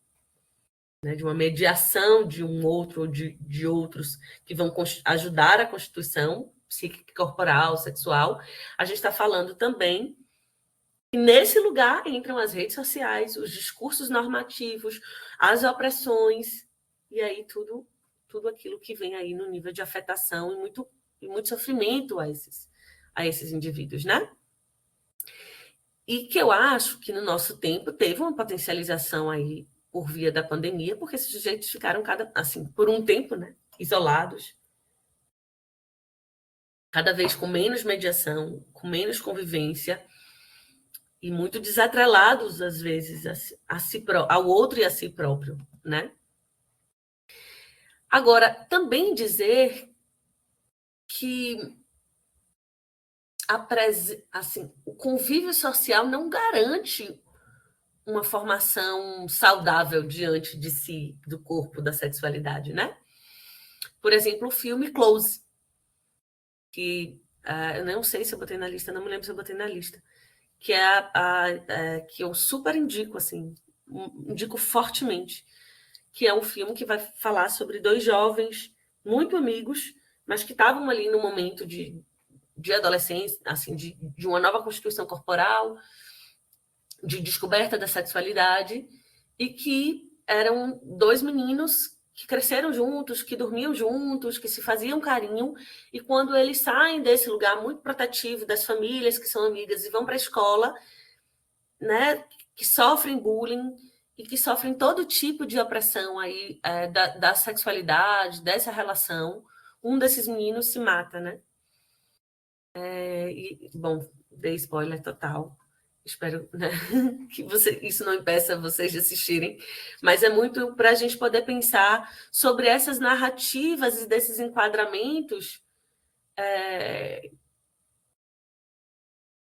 né, de uma mediação de um outro ou de outros que vão ajudar a constituição psíquica, corporal, sexual, a gente está falando também que nesse lugar entram as redes sociais, os discursos normativos, as opressões, e aí tudo aquilo que vem aí no nível de afetação e muito sofrimento a esses indivíduos, né? E que eu acho que no nosso tempo teve uma potencialização aí por via da pandemia, porque esses sujeitos ficaram por um tempo, né, isolados, cada vez com menos mediação, com menos convivência e muito desatrelados, às vezes, ao outro e a si próprio, né? Agora, também dizer que o convívio social não garante uma formação saudável diante de si, do corpo, da sexualidade, né? Por exemplo, o filme Close, que eu não sei se eu botei na lista, não me lembro se eu botei na lista, que que eu super indico, assim, indico fortemente, que é um filme que vai falar sobre dois jovens muito amigos, mas que estavam ali no momento de adolescência, assim, de uma nova constituição corporal, de descoberta da sexualidade, e que eram dois meninos que cresceram juntos, que dormiam juntos, que se faziam carinho, e quando eles saem desse lugar muito protetivo das famílias que são amigas e vão para a escola, né, que sofrem bullying e que sofrem todo tipo de opressão aí, da sexualidade, dessa relação, um desses meninos se mata, né? Bom, dei spoiler total. Espero, né, que isso não impeça vocês de assistirem, mas é muito para a gente poder pensar sobre essas narrativas e desses enquadramentos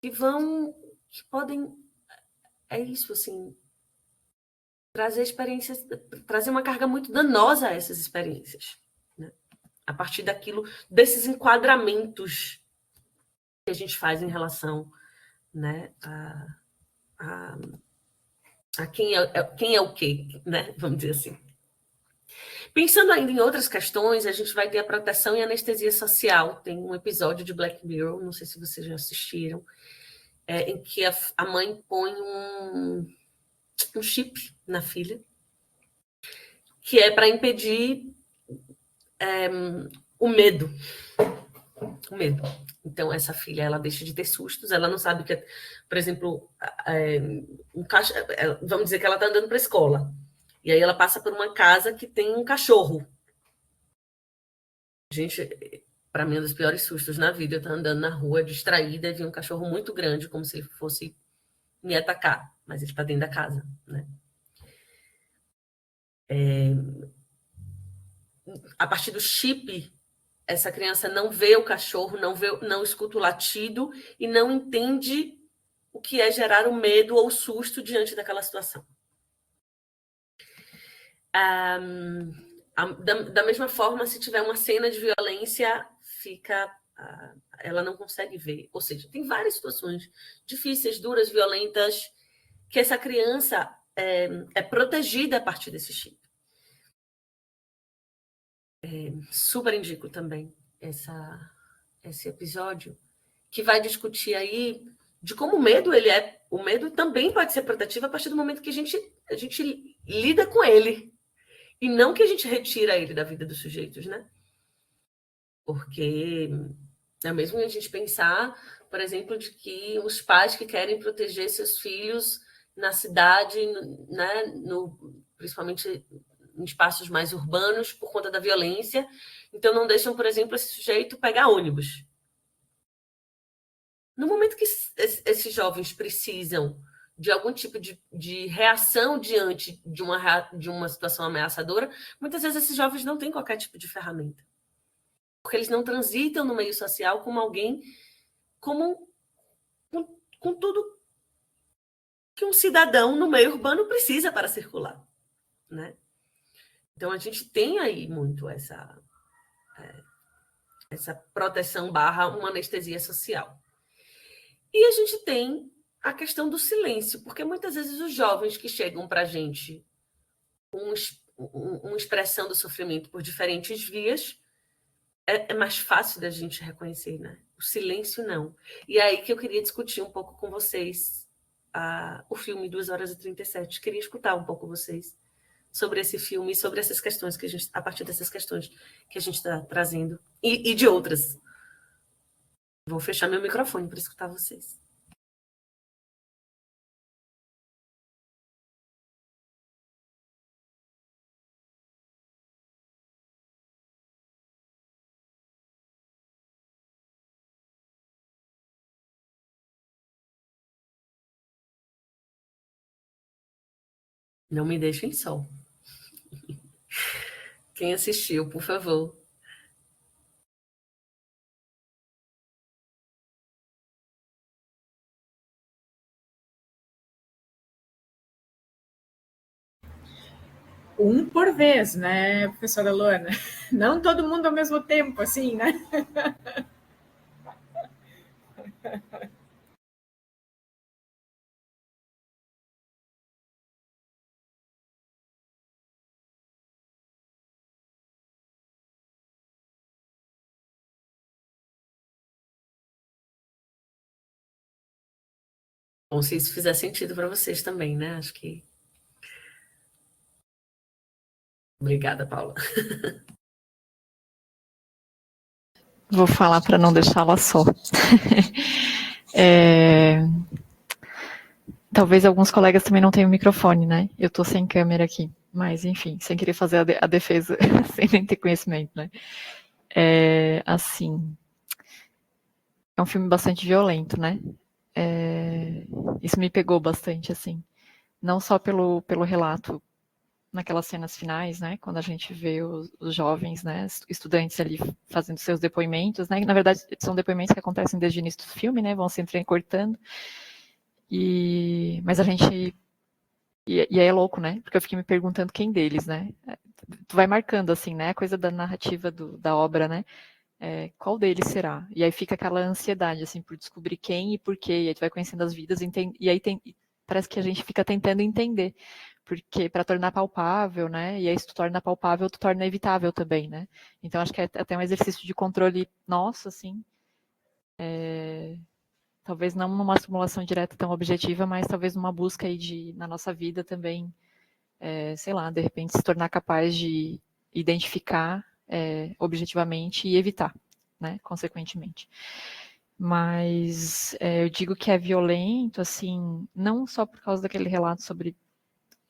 que podem, é isso, assim, trazer experiências, trazer uma carga muito danosa a essas experiências, né? A partir desses enquadramentos que a gente faz em relação, né, a quem é o quê, né? Vamos dizer assim. Pensando ainda em outras questões, a gente vai ter a proteção e anestesia social. Tem um episódio de Black Mirror, não sei se vocês já assistiram, em que a mãe põe um chip na filha, que é para impedir o medo. O medo. Então, essa filha, ela deixa de ter sustos, ela não sabe que, por exemplo, vamos dizer que ela está andando para a escola, e aí ela passa por uma casa que tem um cachorro. Gente, para mim, um dos piores sustos na vida, eu estou andando na rua, distraída, e vi um cachorro muito grande, como se ele fosse me atacar, mas ele está dentro da casa, né? A partir do chip, essa criança não vê o cachorro, não escuta o latido e não entende o que é gerar o medo ou o susto diante daquela situação. Da mesma forma, se tiver uma cena de violência, ela não consegue ver. Ou seja, tem várias situações difíceis, duras, violentas, que essa criança é protegida a partir desse chip. Super indico também esse episódio, que vai discutir aí de como o medo o medo também pode ser protetivo a partir do momento que a gente lida com ele, e não que a gente retira ele da vida dos sujeitos, né? Porque é mesmo a gente pensar, por exemplo, de que os pais que querem proteger seus filhos na cidade, né, principalmente em espaços mais urbanos, por conta da violência, então não deixam, por exemplo, esse sujeito pegar ônibus. No momento que esses jovens precisam de algum tipo de reação diante de uma situação ameaçadora, muitas vezes esses jovens não têm qualquer tipo de ferramenta. Porque eles não transitam no meio social como alguém, com com tudo que um cidadão no meio urbano precisa para circular, né? Então, a gente tem aí muito essa proteção / uma anestesia social. E a gente tem a questão do silêncio, porque muitas vezes os jovens que chegam para a gente com uma expressão do sofrimento por diferentes vias, é mais fácil da gente reconhecer, né? O silêncio não. E é aí que eu queria discutir um pouco com vocês o filme 2h37. Queria escutar um pouco vocês sobre esse filme e sobre essas questões que a partir dessas questões que a gente está trazendo e de outras. Vou fechar meu microfone para escutar vocês. Não me deixem só. Quem assistiu, por favor. Um por vez, né, professora Luana? Não todo mundo ao mesmo tempo, assim, né? Bom, se isso fizer sentido para vocês também, né? Acho que... Obrigada, Paula. Vou falar para não deixá-la só. Talvez alguns colegas também não tenham microfone, né? Eu estou sem câmera aqui. Mas, enfim, sem querer fazer a defesa, sem nem ter conhecimento, né? Assim, é um filme bastante violento, né? Isso me pegou bastante, assim. Não só pelo relato naquelas cenas finais, né? Quando a gente vê os jovens, né? Estudantes ali fazendo seus depoimentos, né? Na verdade, são depoimentos que acontecem desde o início do filme, né? Vão se entrecortando. Mas a gente... E aí é louco, né? Porque eu fiquei me perguntando quem deles, né? Tu vai marcando, assim, né? A coisa da narrativa da obra, né? Qual deles será? E aí fica aquela ansiedade, assim, por descobrir quem e por quê. E aí tu vai conhecendo as vidas e aí parece que a gente fica tentando entender. Porque para tornar palpável, né? E aí se tu torna palpável, tu torna evitável também, né? Então acho que é até um exercício de controle nosso, assim. Talvez não numa simulação direta tão objetiva, mas talvez numa busca aí na nossa vida também, sei lá, de repente se tornar capaz de identificar objetivamente e evitar, né, consequentemente. Mas eu digo que é violento, assim, não só por causa daquele relato sobre,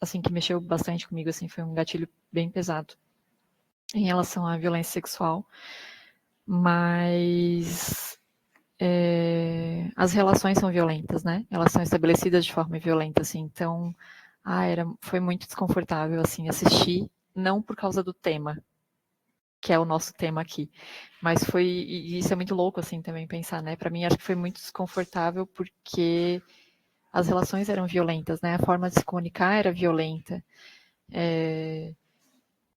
assim, que mexeu bastante comigo, assim, foi um gatilho bem pesado em relação à violência sexual, mas as relações são violentas, né? Elas são estabelecidas de forma violenta, assim. Então, foi muito desconfortável, assim, assistir, não por causa do tema, que é o nosso tema aqui, mas e isso é muito louco, assim, também pensar, né? Para mim, acho que foi muito desconfortável porque as relações eram violentas, né? A forma de se comunicar era violenta,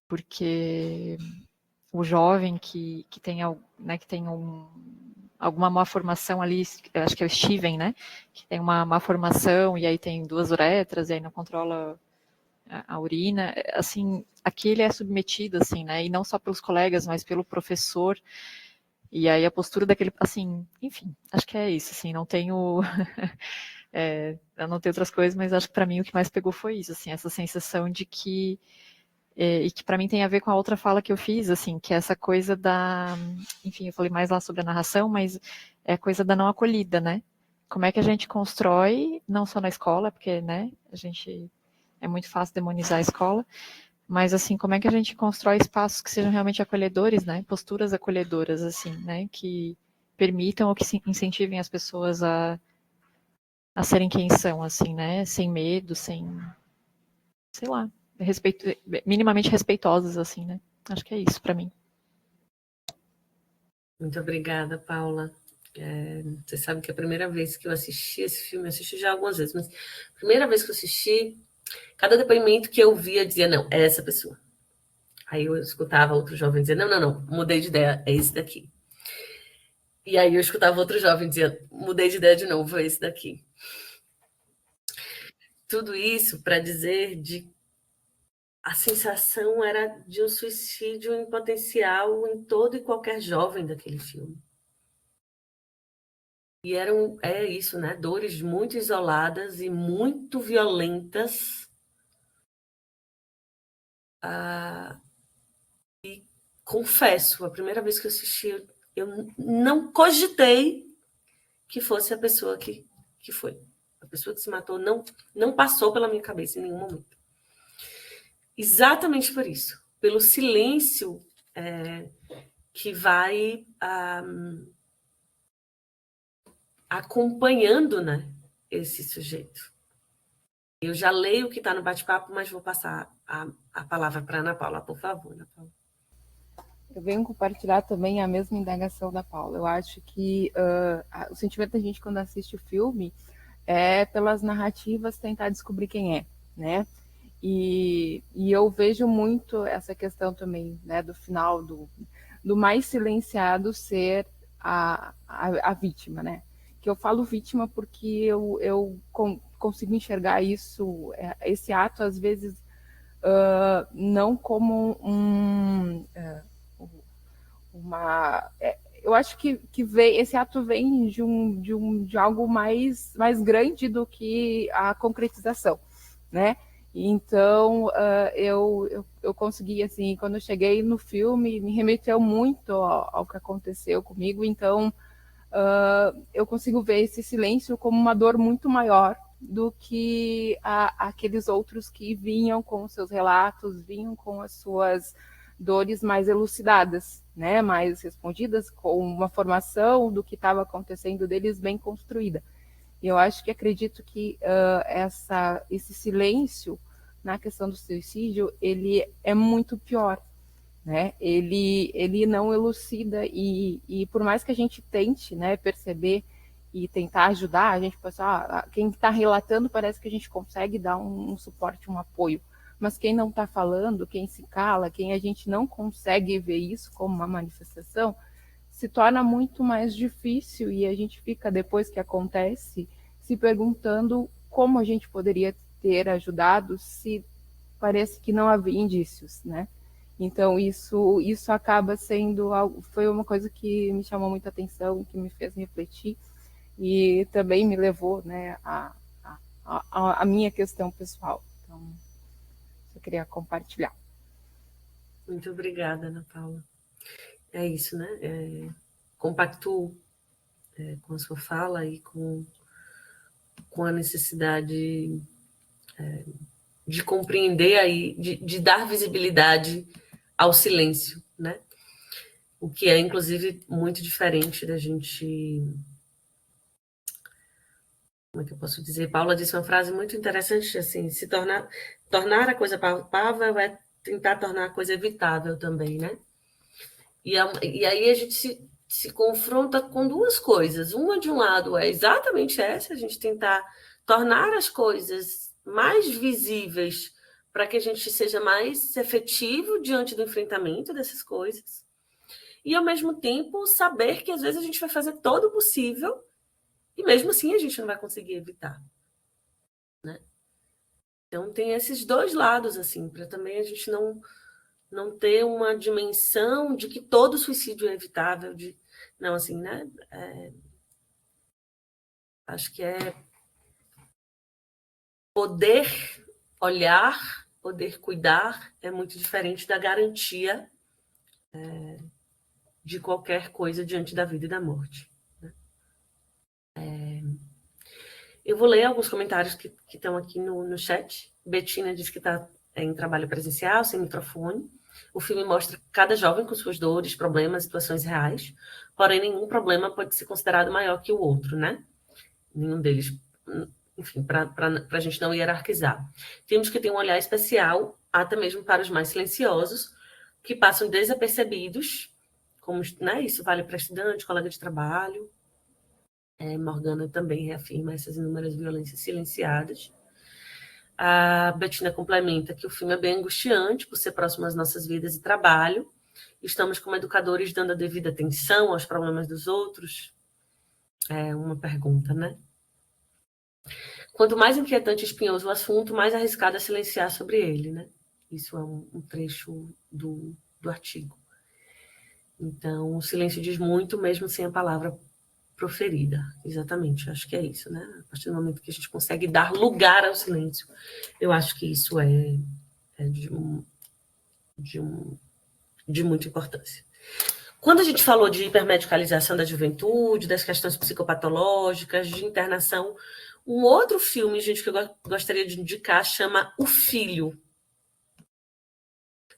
porque o jovem que tem, né, que tem alguma má formação ali, acho que é o Steven, né, que tem uma má formação e aí tem 2 uretras e aí não controla a urina, assim, aqui ele é submetido, assim, né, e não só pelos colegas, mas pelo professor, e aí a postura daquele, assim, enfim, acho que é isso, assim, não tenho... eu não tenho outras coisas, mas acho que para mim o que mais pegou foi isso, assim, essa sensação de que e que para mim tem a ver com a outra fala que eu fiz, assim, que é essa coisa enfim, eu falei mais lá sobre a narração, mas é a coisa da não acolhida, né? Como é que a gente constrói, não só na escola, porque, né, é muito fácil demonizar a escola, mas, assim, como é que a gente constrói espaços que sejam realmente acolhedores, né? Posturas acolhedoras, assim, né? Que permitam ou que incentivem as pessoas a serem quem são, assim, né? Sem medo, sei lá, minimamente respeitosas, assim, né? Acho que é isso para mim. Muito obrigada, Paula. Você sabe que a primeira vez que eu assisti esse filme, eu assisti já algumas vezes, mas a primeira vez que eu assisti, cada depoimento que eu via dizia, não, é essa pessoa. Aí eu escutava outro jovem dizer, não, mudei de ideia, é esse daqui. E aí eu escutava outro jovem dizer, mudei de ideia de novo, é esse daqui. Tudo isso para dizer de a sensação era de um suicídio em potencial em todo e qualquer jovem daquele filme. E é isso, né? Dores muito isoladas e muito violentas. E confesso, a primeira vez que eu assisti, eu não cogitei que fosse a pessoa que foi. A pessoa que se matou não passou pela minha cabeça em nenhum momento. Exatamente por isso. Pelo silêncio que vai acompanhando, né, esse sujeito. Eu já leio o que está no bate-papo, mas vou passar a palavra para a Ana Paula, por favor, Ana Paula. Eu venho compartilhar também a mesma indagação da Paula. Eu acho que o sentimento da gente quando assiste o filme é pelas narrativas tentar descobrir quem é, né? E eu vejo muito essa questão também, né, do final, do mais silenciado ser a vítima, né? Que eu falo vítima porque eu consigo enxergar isso, esse ato, às vezes, não como uma... eu acho que esse ato vem de algo mais grande do que a concretização, né? Então, eu consegui, assim, quando eu cheguei no filme, me remeteu muito ao que aconteceu comigo, então eu consigo ver esse silêncio como uma dor muito maior do que aqueles outros que vinham com os seus relatos, vinham com as suas dores mais elucidadas, né, mais respondidas, com uma formação do que estava acontecendo deles bem construída. E eu acho que acredito que esse silêncio na questão do suicídio, ele é muito pior, né? Ele não elucida e por mais que a gente tente, né, perceber e tentar ajudar, a gente pensa, quem está relatando parece que a gente consegue dar um suporte, um apoio, mas quem não está falando, quem se cala, quem a gente não consegue ver isso como uma manifestação, se torna muito mais difícil e a gente fica, depois que acontece, se perguntando como a gente poderia ter ajudado se parece que não havia indícios, né? Então, isso acaba sendo algo, foi uma coisa que me chamou muita atenção, que me fez refletir e também me levou, né, a minha questão pessoal. Então, eu queria compartilhar. Muito obrigada, Ana Paula. É isso, né? Compactuo com a sua fala e com a necessidade de compreender aí, de dar visibilidade ao silêncio, né? O que é, inclusive, muito diferente da gente... Como é que eu posso dizer? Paula disse uma frase muito interessante, assim, tornar a coisa palpável é tentar tornar a coisa evitável também, né? E aí a gente se confronta com duas coisas. Uma, de um lado, é exatamente essa, a gente tentar tornar as coisas mais visíveis para que a gente seja mais efetivo diante do enfrentamento dessas coisas. E, ao mesmo tempo, saber que, às vezes, a gente vai fazer todo o possível e, mesmo assim, a gente não vai conseguir evitar, né? Então, tem esses dois lados, assim, para também a gente não ter uma dimensão de que todo suicídio é evitável, não, assim, né? Acho que é poder olhar, poder cuidar, é muito diferente da garantia de qualquer coisa diante da vida e da morte, né? Eu vou ler alguns comentários que estão aqui no chat. Betina diz que está em trabalho presencial, sem microfone. O filme mostra cada jovem com suas dores, problemas, situações reais, porém nenhum problema pode ser considerado maior que o outro, né? Nenhum deles, enfim, para a gente não hierarquizar. Temos que ter um olhar especial, até mesmo para os mais silenciosos, que passam desapercebidos, como, né, isso vale para estudante, colega de trabalho. Morgana também reafirma essas inúmeras violências silenciadas. A Bettina complementa que o filme é bem angustiante por ser próximo às nossas vidas e trabalho. Estamos como educadores dando a devida atenção aos problemas dos outros? É uma pergunta, né? Quanto mais inquietante e espinhoso o assunto, mais arriscado é silenciar sobre ele, né? Isso é um trecho do artigo. Então, o silêncio diz muito, mesmo sem a palavra proferida. Exatamente, acho que é isso, né? A partir do momento que a gente consegue dar lugar ao silêncio, eu acho que isso é de muita importância. Quando a gente falou de hipermedicalização da juventude, das questões psicopatológicas, de internação, um outro filme, gente, que eu gostaria de indicar, chama O Filho.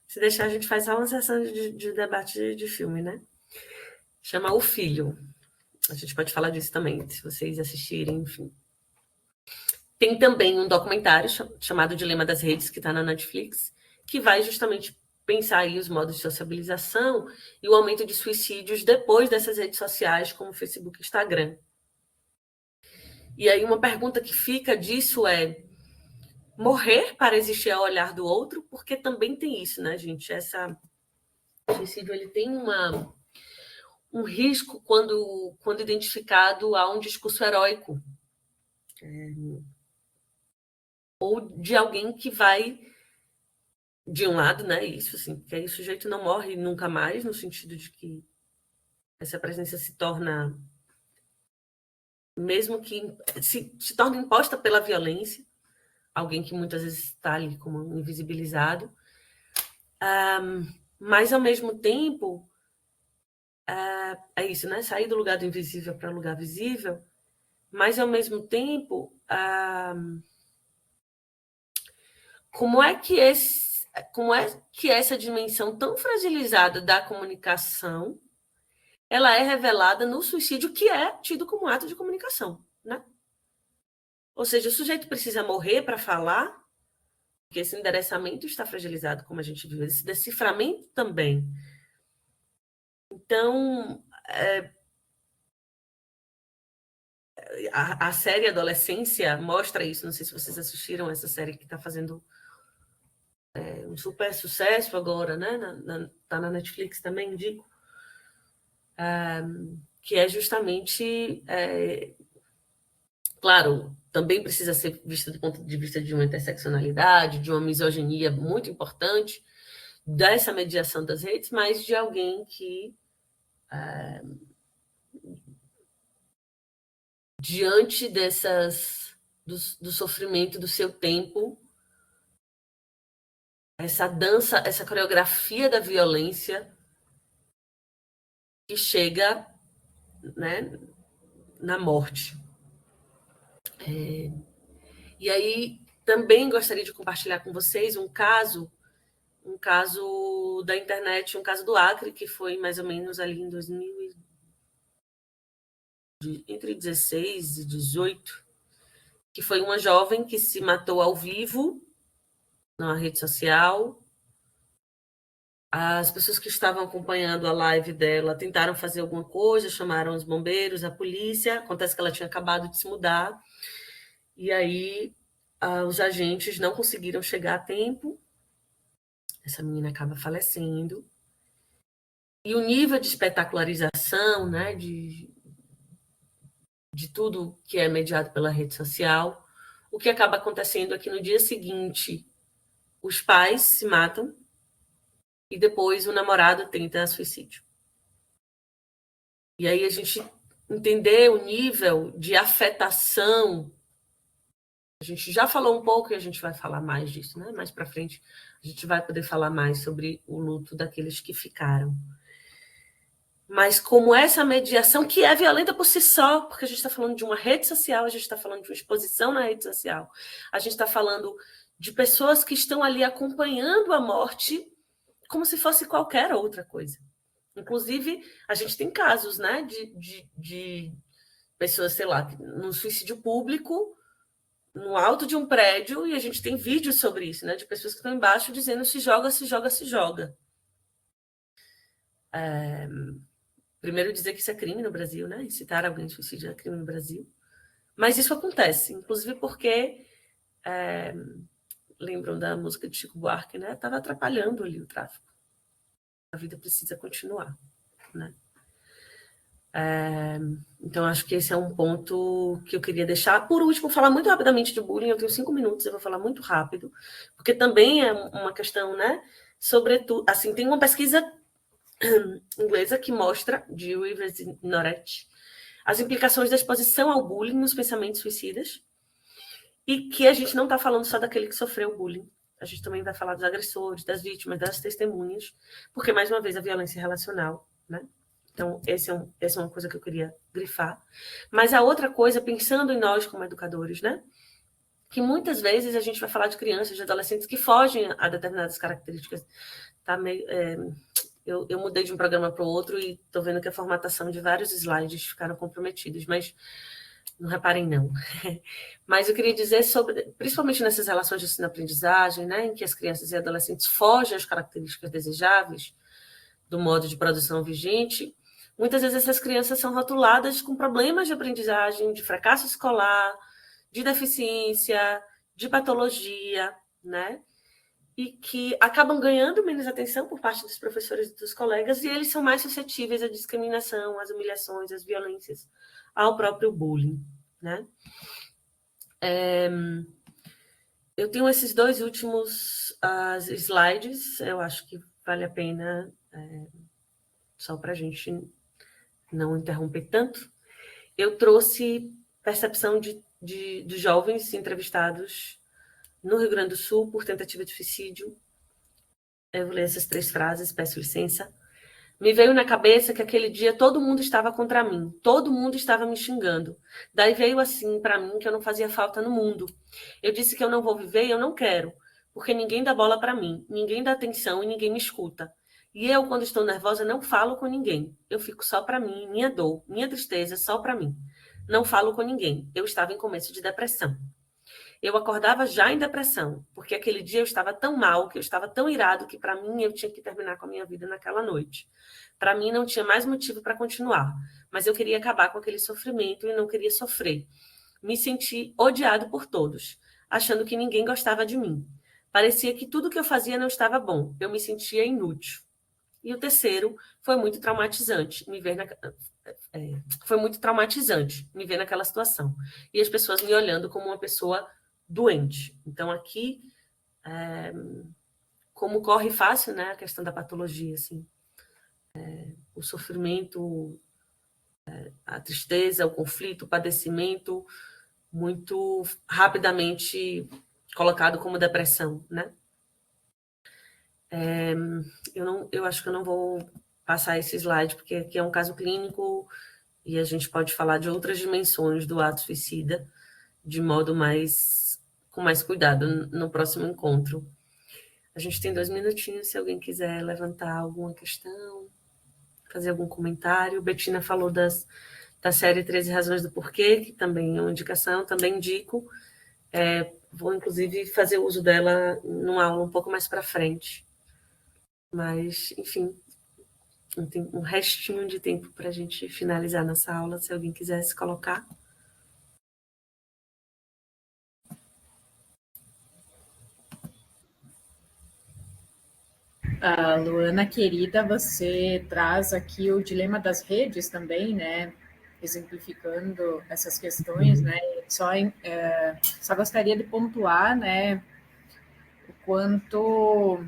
Se deixar, a gente faz só uma sessão de debate de filme, né? Chama O Filho. A gente pode falar disso também, se vocês assistirem, enfim. Tem também um documentário chamado Dilema das Redes, que está na Netflix, que vai justamente pensar aí os modos de sociabilização e o aumento de suicídios depois dessas redes sociais, como Facebook e Instagram. E aí uma pergunta que fica disso é: morrer para existir ao olhar do outro? Porque também tem isso, né, gente? O suicídio, ele tem um risco quando identificado a um discurso heróico. Ou de alguém que vai, de um lado, né, isso, assim, que aí o sujeito não morre nunca mais, no sentido de que essa presença se torna, mesmo que se torna imposta pela violência, alguém que muitas vezes está ali como invisibilizado, mas, ao mesmo tempo, é isso, né? Sair do lugar do invisível para o lugar visível, mas, ao mesmo tempo, como é que essa dimensão tão fragilizada da comunicação ela é revelada no suicídio, que é tido como ato de comunicação, né? Ou seja, o sujeito precisa morrer para falar, porque esse endereçamento está fragilizado, como a gente viu, esse deciframento também. Então, a série Adolescência mostra isso. Não sei se vocês assistiram essa série que está fazendo um super sucesso agora, né? Está na Netflix também, indico. Que é justamente, claro, também precisa ser vista do ponto de vista de uma interseccionalidade, de uma misoginia muito importante, dessa mediação das redes, mas de alguém que, diante do sofrimento do seu tempo, essa dança, essa coreografia da violência que chega, né, na morte. E aí também gostaria de compartilhar com vocês um caso da internet, um caso do Acre, que foi mais ou menos ali em entre 16 e 18, que foi uma jovem que se matou ao vivo numa rede social. As pessoas que estavam acompanhando a live dela tentaram fazer alguma coisa, chamaram os bombeiros, a polícia. Acontece que ela tinha acabado de se mudar. E aí os agentes não conseguiram chegar a tempo. Essa menina acaba falecendo. E o nível de espetacularização, né, de tudo que é mediado pela rede social, o que acaba acontecendo é que no dia seguinte os pais se matam e depois o namorado tenta suicídio. E aí a gente entender o nível de afetação. A gente já falou um pouco e a gente vai falar mais disso, né? Mais para frente a gente vai poder falar mais sobre o luto daqueles que ficaram. Mas como essa mediação, que é violenta por si só, porque a gente está falando de uma rede social, a gente está falando de uma exposição na rede social, a gente está falando de pessoas que estão ali acompanhando a morte como se fosse qualquer outra coisa. Inclusive, a gente tem casos, né, de pessoas, sei lá, num suicídio público, no alto de um prédio, e a gente tem vídeos sobre isso, né, de pessoas que estão embaixo dizendo se joga, se joga, se joga. primeiro dizer que isso é crime no Brasil, né? Incitar alguém de suicídio é crime no Brasil. Mas isso acontece, inclusive porque, lembram da música de Chico Buarque, né? Estava atrapalhando ali o tráfico. A vida precisa continuar, né? Então, acho que esse é um ponto que eu queria deixar. Por último, falar muito rapidamente de bullying. Eu tenho 5 minutos, eu vou falar muito rápido, porque também é uma questão, né? Sobretudo, assim, tem uma pesquisa inglesa que mostra, de Rivers e Noretti, as implicações da exposição ao bullying nos pensamentos suicidas, e que a gente não está falando só daquele que sofreu bullying. A gente também vai falar dos agressores, das vítimas, das testemunhas, porque, mais uma vez, a violência relacional, né? Então, essa é uma coisa que eu queria grifar. Mas a outra coisa, pensando em nós como educadores, né? Que muitas vezes a gente vai falar de crianças, de adolescentes que fogem a determinadas características. Tá meio, eu mudei de um programa para o outro e estou vendo que a formatação de vários slides ficaram comprometidos, mas não reparem, não. Mas eu queria dizer sobre, principalmente nessas relações de ensino-aprendizagem, né, em que as crianças e adolescentes fogem às características desejáveis do modo de produção vigente, muitas vezes essas crianças são rotuladas com problemas de aprendizagem, de fracasso escolar, de deficiência, de patologia, né? E que acabam ganhando menos atenção por parte dos professores e dos colegas, e eles são mais suscetíveis à discriminação, às humilhações, às violências, ao próprio bullying, né? Eu tenho esses 2 últimos slides, eu acho que vale a pena, só para a gente não interromper tanto. Eu trouxe percepção de jovens entrevistados no Rio Grande do Sul por tentativa de suicídio. Eu vou ler essas 3 frases, peço licença. Me veio na cabeça que aquele dia todo mundo estava contra mim, todo mundo estava me xingando. Daí veio assim para mim que eu não fazia falta no mundo. Eu disse que eu não vou viver e eu não quero, porque ninguém dá bola para mim, ninguém dá atenção e ninguém me escuta. E eu, quando estou nervosa, não falo com ninguém. Eu fico só para mim, minha dor, minha tristeza, só para mim. Não falo com ninguém. Eu estava em começo de depressão. Eu acordava já em depressão, porque aquele dia eu estava tão mal, que eu estava tão irado, que para mim eu tinha que terminar com a minha vida naquela noite. Para mim não tinha mais motivo para continuar, mas eu queria acabar com aquele sofrimento e não queria sofrer. Me senti odiado por todos, achando que ninguém gostava de mim. Parecia que tudo que eu fazia não estava bom, eu me sentia inútil. E o terceiro foi muito traumatizante, foi muito traumatizante me ver naquela situação. E as pessoas me olhando como uma pessoa doente. Então, aqui, como corre fácil, né, a questão da patologia, assim, o sofrimento, a tristeza, o conflito, o padecimento, muito rapidamente colocado como depressão, né? Eu acho que eu não vou passar esse slide, porque aqui é um caso clínico e a gente pode falar de outras dimensões do ato suicida de modo com mais cuidado no próximo encontro. A gente tem 2 minutinhos, se alguém quiser levantar alguma questão, fazer algum comentário. Betina falou da série 13 Razões do Porquê, que também é uma indicação, também indico. Vou, inclusive, fazer uso dela numa aula um pouco mais para frente. Mas, enfim, tem um restinho de tempo para a gente finalizar nossa aula, se alguém quiser se colocar. Luana, querida, você traz aqui o dilema das redes também, né? Exemplificando essas questões, né? Só gostaria de pontuar, né? O quanto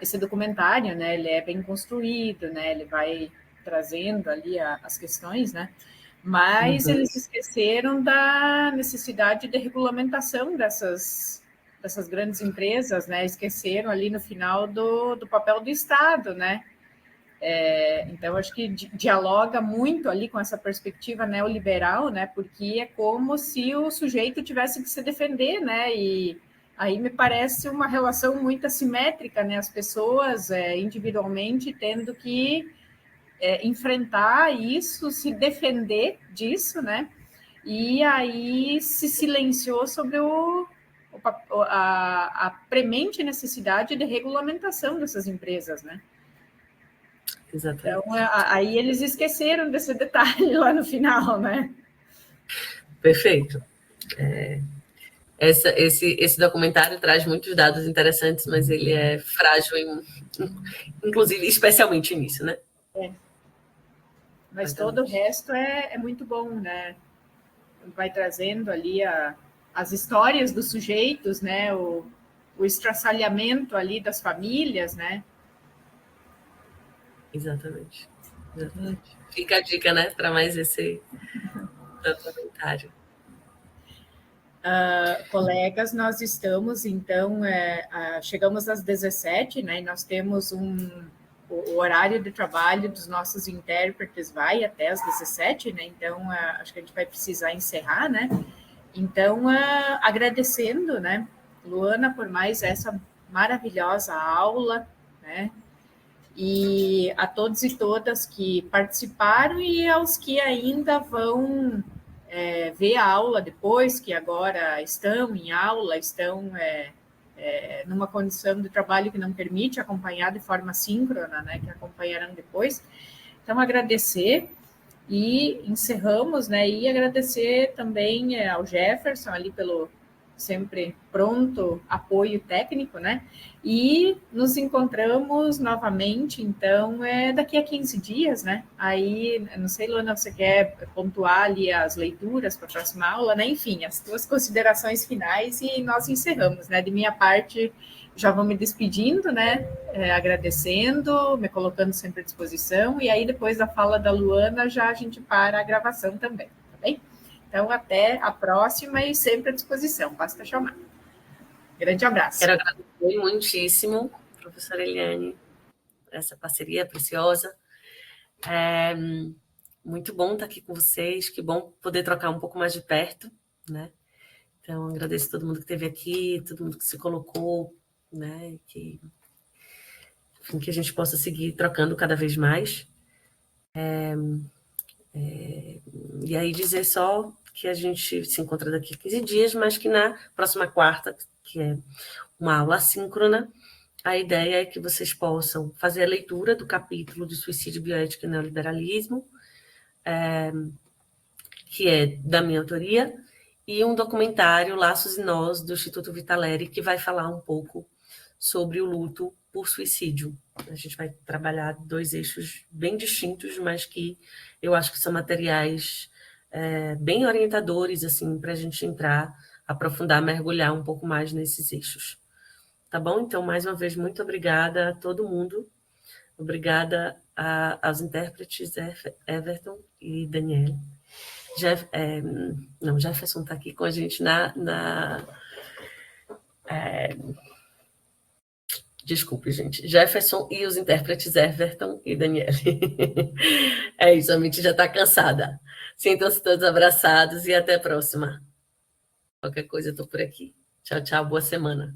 esse documentário, né? Ele é bem construído, né? Ele vai trazendo ali as questões, né? Mas eles esqueceram da necessidade de regulamentação dessas grandes empresas, né? Esqueceram ali no final do papel do Estado, né? Então, acho que dialoga muito ali com essa perspectiva neoliberal, né? Porque é como se o sujeito tivesse que se defender, né? E aí me parece uma relação muito assimétrica, né? As pessoas individualmente tendo que enfrentar isso, se defender disso, né? E aí se silenciou sobre a premente necessidade de regulamentação dessas empresas, né? Exatamente. Então, aí eles esqueceram desse detalhe lá no final, né? Perfeito. Esse documentário traz muitos dados interessantes, mas ele é frágil, inclusive, especialmente nisso, né? Mas todo o resto é muito bom, né? Vai trazendo ali as histórias dos sujeitos, né? O estraçalhamento ali das famílias, né? Exatamente. Fica a dica, né, para mais esse documentário. Colegas, nós estamos, então, chegamos às 17, né? E nós temos o horário de trabalho dos nossos intérpretes vai até às 17, né? Então, acho que a gente vai precisar encerrar, né? Então, agradecendo, né, Luana, por mais essa maravilhosa aula, né? E a todos e todas que participaram e aos que ainda vão ver a aula depois, que agora estão em aula, estão numa condição de trabalho que não permite acompanhar de forma síncrona, né, que acompanharão depois. Então, agradecer e encerramos, né, e agradecer também ao Jefferson ali pelo sempre pronto apoio técnico, né? E nos encontramos novamente, então, daqui a 15 dias, né? Aí, não sei, Luana, você quer pontuar ali as leituras para a próxima aula, né? Enfim, as tuas considerações finais e nós encerramos, né? De minha parte, já vou me despedindo, né? Agradecendo, me colocando sempre à disposição, e aí depois da fala da Luana, já a gente para a gravação também, tá bem? Então, até a próxima e sempre à disposição, basta chamar. Grande abraço. Quero agradecer muitíssimo, professora Eliane, essa parceria preciosa. Muito bom estar aqui com vocês, que bom poder trocar um pouco mais de perto, né? Então, agradeço a todo mundo que esteve aqui, todo mundo que se colocou, né? Que a gente possa seguir trocando cada vez mais. E aí dizer só que a gente se encontra daqui a 15 dias, mas que na próxima quarta, que é uma aula assíncrona, a ideia é que vocês possam fazer a leitura do capítulo de Suicídio, Bioética e Neoliberalismo, que é da minha autoria, e um documentário, Laços e Nós, do Instituto Vitaleri, que vai falar um pouco sobre o luto por suicídio. A gente vai trabalhar 2 eixos bem distintos, mas que eu acho que são materiais bem orientadores, assim, para a gente entrar, aprofundar, mergulhar um pouco mais nesses eixos. Tá bom? Então, mais uma vez, muito obrigada a todo mundo. Obrigada aos intérpretes Everton e Daniel. Jefferson está aqui com a gente Desculpe, gente. Jefferson e os intérpretes Everton e Daniel. É isso, a mente já está cansada. Sintam-se todos abraçados e até a próxima. Qualquer coisa, eu estou por aqui. Tchau, tchau. Boa semana.